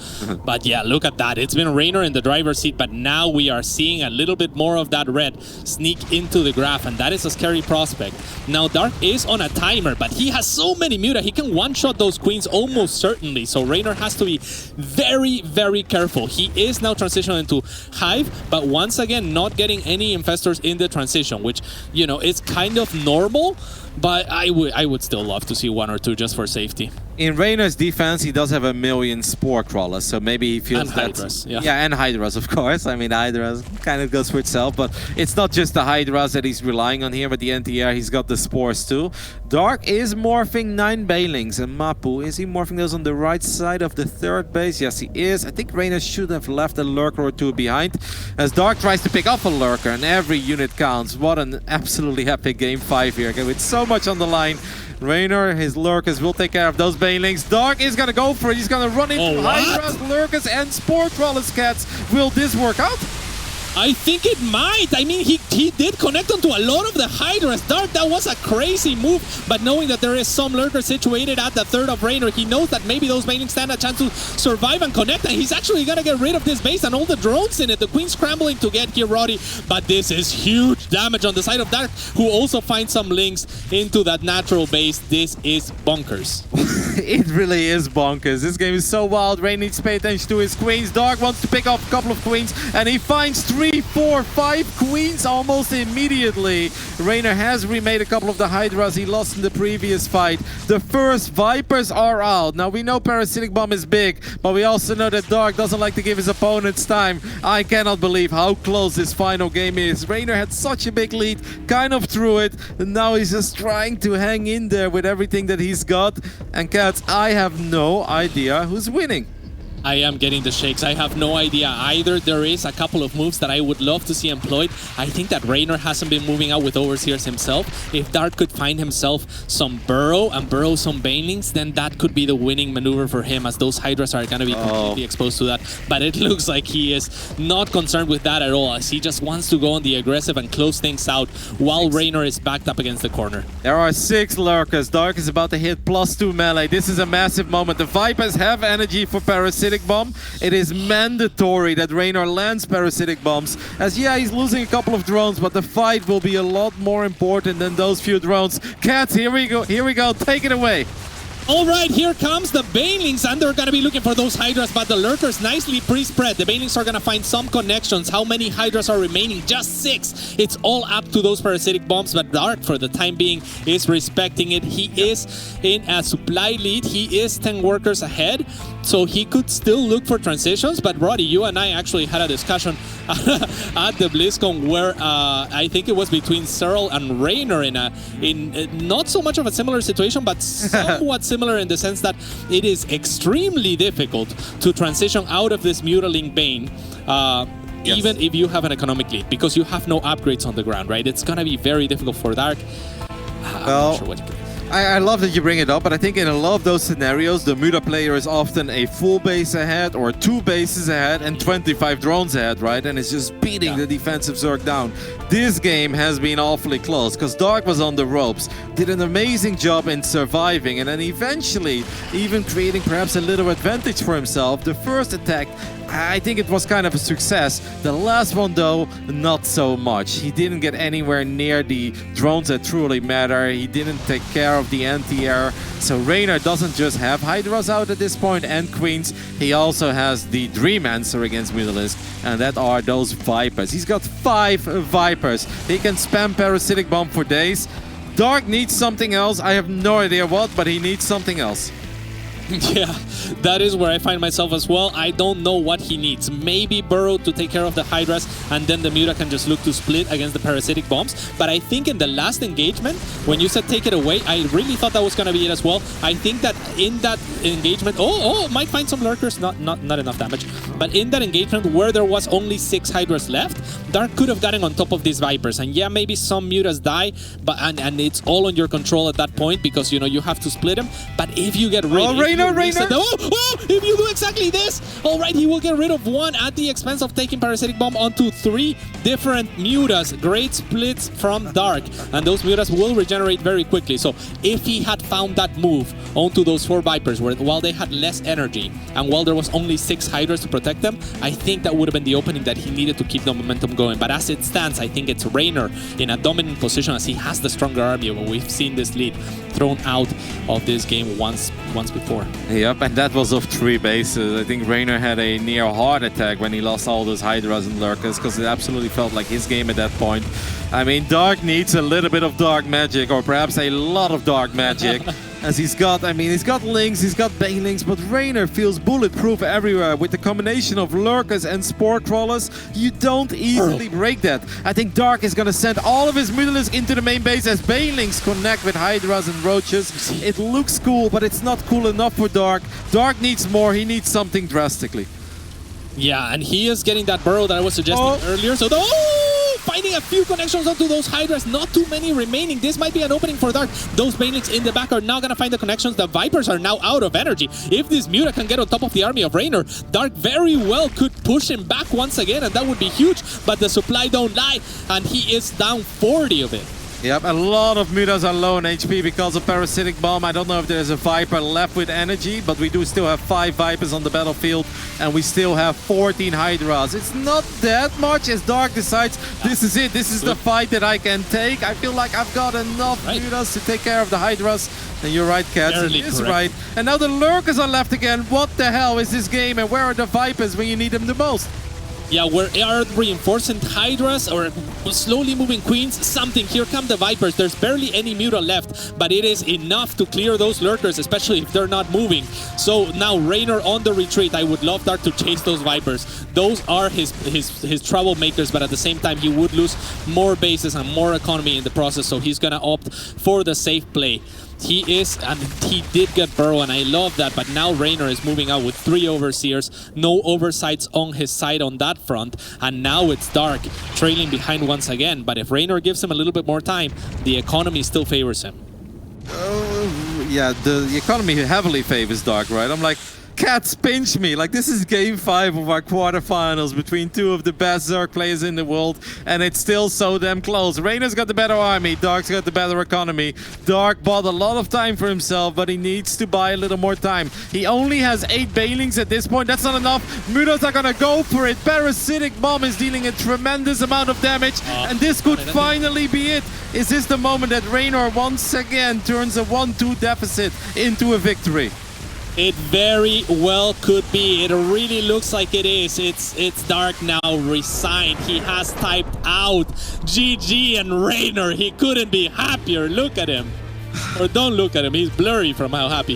But yeah, look at that. It's been Reynor in the driver's seat, but now we are seeing a little bit more of that red sneak into the graph, and that is a scary prospect. Now, Dark is on a timer, but he has so many Muta, he can one-shot those Queens almost certainly. So Reynor has to be very, very careful. He is now transitioning into Hive, but once again, not getting any Infestors in the transition, which, you know, is kind of normal, but I would still love to see 1 or 2 just for safety. In Reynor's defense, he does have a million Spore Crawlers, so maybe he feels that... Hydras, yeah. Yeah, and Hydras, of course. I mean, Hydras kind of goes for itself, but it's not just the Hydras that he's relying on here. With the anti-air, he's got the Spores too. Dark is morphing 9 Banelings, and Mapu, is he morphing those on the right side of the 3rd base? Yes, he is. I think Reynor should have left a Lurker or 2 behind, as Dark tries to pick off a Lurker, and every unit counts. What an absolutely epic game 5 here, okay, with so much on the line. Reynor, his Lurkers will take care of those Banelings. Dark is gonna go for it. He's gonna run into Hydras, Lurkers, and Spore Crawlers Cats. Will this work out? I think it might. I mean, he did connect onto a lot of the Hydras. Dark, that was a crazy move, but knowing that there is some Lurker situated at the 3rd of Reynor, he knows that maybe those Banelings stand a chance to survive and connect, and he's actually gonna get rid of this base and all the drones in it. The Queen scrambling to get here, Roddy, but this is huge damage on the side of Dark, who also finds some links into that natural base. This is bonkers. It really is bonkers. This game is so wild. Reynor needs to pay attention to his Queens. Dark wants to pick up a couple of Queens, and he finds 3, 4, 5 Queens almost immediately. Reynor has remade a couple of the Hydras he lost in the previous fight. The first Vipers are out. Now, we know Parasitic Bomb is big, but we also know that Dark doesn't like to give his opponents time. I cannot believe how close this final game is. Reynor had such a big lead, kind of threw it, and now he's just trying to hang in there with everything that he's got. And Cats, I have no idea who's winning. I am getting the shakes. I have no idea either. There is a couple of moves that I would love to see employed. I think that Reynor hasn't been moving out with Overseers himself. If Dark could find himself some Burrow and burrow some Banelings, then that could be the winning maneuver for him, as those Hydras are going to be completely exposed to that. But it looks like he is not concerned with that at all, as he just wants to go on the aggressive and close things out while Reynor is backed up against the corner. There are 6 lurkers. Dark is about to hit +2 melee. This is a massive moment. The Vipers have energy for Parasitic Bomb. It is mandatory that Reynor lands Parasitic Bombs, as he's losing a couple of drones, but the fight will be a lot more important than those few drones. Cats, here we go, take it away. All right, here comes the Banelings, and they're going to be looking for those Hydras, but the Lurkers nicely pre-spread. The Banelings are going to find some connections. How many Hydras are remaining? Just 6. It's all up to those Parasitic Bombs, but Dark, for the time being, is respecting it. He is in a supply lead. He is 10 workers ahead, so he could still look for transitions. But Roddy, you and I actually had a discussion at the BlizzCon where I think it was between Searle and Reynor in not so much of a similar situation, but somewhat similar in the sense that it is extremely difficult to transition out of this Mutaling Bane, even if you have an economic lead, because you have no upgrades on the ground, right? It's gonna be very difficult for Dark. I'm not sure what he can do. I love that you bring it up, but I think in a lot of those scenarios, the Muta player is often a full base ahead or 2 bases ahead and 25 drones ahead, right? And it's just beating the defensive Zerg down. This game has been awfully close because Dark was on the ropes, did an amazing job in surviving, and then eventually even creating perhaps a little advantage for himself. The first attack, I think it was kind of a success. The last one, though, not so much. He didn't get anywhere near the drones that truly matter. He didn't take care of the anti-air. So Reynor doesn't just have Hydras out at this point and Queens. He also has the Dream Answer against Mutalisk, and that are those Vipers. He's got 5 Vipers. He can spam Parasitic Bomb for days. Dark needs something else. I have no idea what, but he needs something else. Yeah, that is where I find myself as well. I don't know what he needs. Maybe Burrow to take care of the Hydras, and then the Muta can just look to split against the Parasitic Bombs. But I think in the last engagement, when you said take it away, I really thought that was going to be it as well. I think that in that engagement, might find some Lurkers, not enough damage. But in that engagement where there was only 6 Hydras left, Dark could have gotten on top of these Vipers. And yeah, maybe some Mutas die, but and it's all on your control at that point, because you have to split them. But if you get rid Reynor! If you do exactly this, all right, he will get rid of 1 at the expense of taking Parasitic Bomb onto 3 different Mutas. Great splits from Dark, and those Mutas will regenerate very quickly. So if he had found that move onto those 4 Vipers, while they had less energy, and while there was only 6 Hydras to protect them, I think that would have been the opening that he needed to keep the momentum going. But as it stands, I think it's Reynor in a dominant position, as he has the stronger army, but we've seen this lead thrown out of this game once before. Yep, and that was of 3 bases. I think Reynor had a near heart attack when he lost all those Hydras and Lurkers, because it absolutely felt like his game at that point. I mean, Dark needs a little bit of dark magic, or perhaps a lot of dark magic. As he's got Lings, he's got Banelings, but Reynor feels bulletproof everywhere. With the combination of Lurkers and Spore Crawlers, you don't easily break that. I think Dark is gonna send all of his Mutalisk into the main base as Banelings connect with Hydras and Roaches. It looks cool, but it's not cool enough for Dark. Dark needs more, he needs something drastically. Yeah, and he is getting that burrow that I was suggesting earlier, so finding a few connections onto those Hydras, not too many remaining. This might be an opening for Dark. Those Banelings in the back are now going to find the connections. The Vipers are now out of energy. If this Muta can get on top of the army of Reynor, Dark very well could push him back once again, and that would be huge, but the supply don't lie, and he is down 40 of it. Yep, a lot of Mutas are low on HP because of Parasitic Bomb. I don't know if there's a Viper left with energy, but we do still have 5 Vipers on the battlefield, and we still have 14 Hydras. It's not that much as Dark decides, this is it, this is the fight that I can take. I feel like I've got enough Mutas to take care of the Hydras. And you're right, Cats, it is right. And now the Lurkers are left again. What the hell is this game, and where are the Vipers when you need them the most? Yeah, where are reinforcing Hydras or slowly moving Queens? Something. Here come the Vipers. There's barely any Muta left, but it is enough to clear those Lurkers, especially if they're not moving. So now Reynor on the retreat. I would love Dark to chase those Vipers. Those are his troublemakers, but at the same time, he would lose more bases and more economy in the process, so he's going to opt for the safe play. He is, and he did get Burrow, and I love that, but now Reynor is moving out with 3 Overseers, no Oversights on his side on that front, and now it's Dark trailing behind once again. But if Reynor gives him a little bit more time, the economy still favors him. Yeah, the economy heavily favors Dark, right? I'm like, cats pinch me. Like, this is game 5 of our quarterfinals between 2 of the best Zerg players in the world, and it's still so damn close. Reynor's got the better army, Dark's got the better economy. Dark bought a lot of time for himself, but he needs to buy a little more time. He only has 8 Banelings at this point. That's not enough. Mudos are gonna go for it. Parasitic Bomb is dealing a tremendous amount of damage, and this could finally be it. Is this the moment that Reynor once again turns a 1-2 deficit into a victory? It very well could be. It really looks like it is. It's Dark now resigned. He has typed out GG, and Reynor, he couldn't be happier. Look at him. Or don't look at him. He's blurry from how happy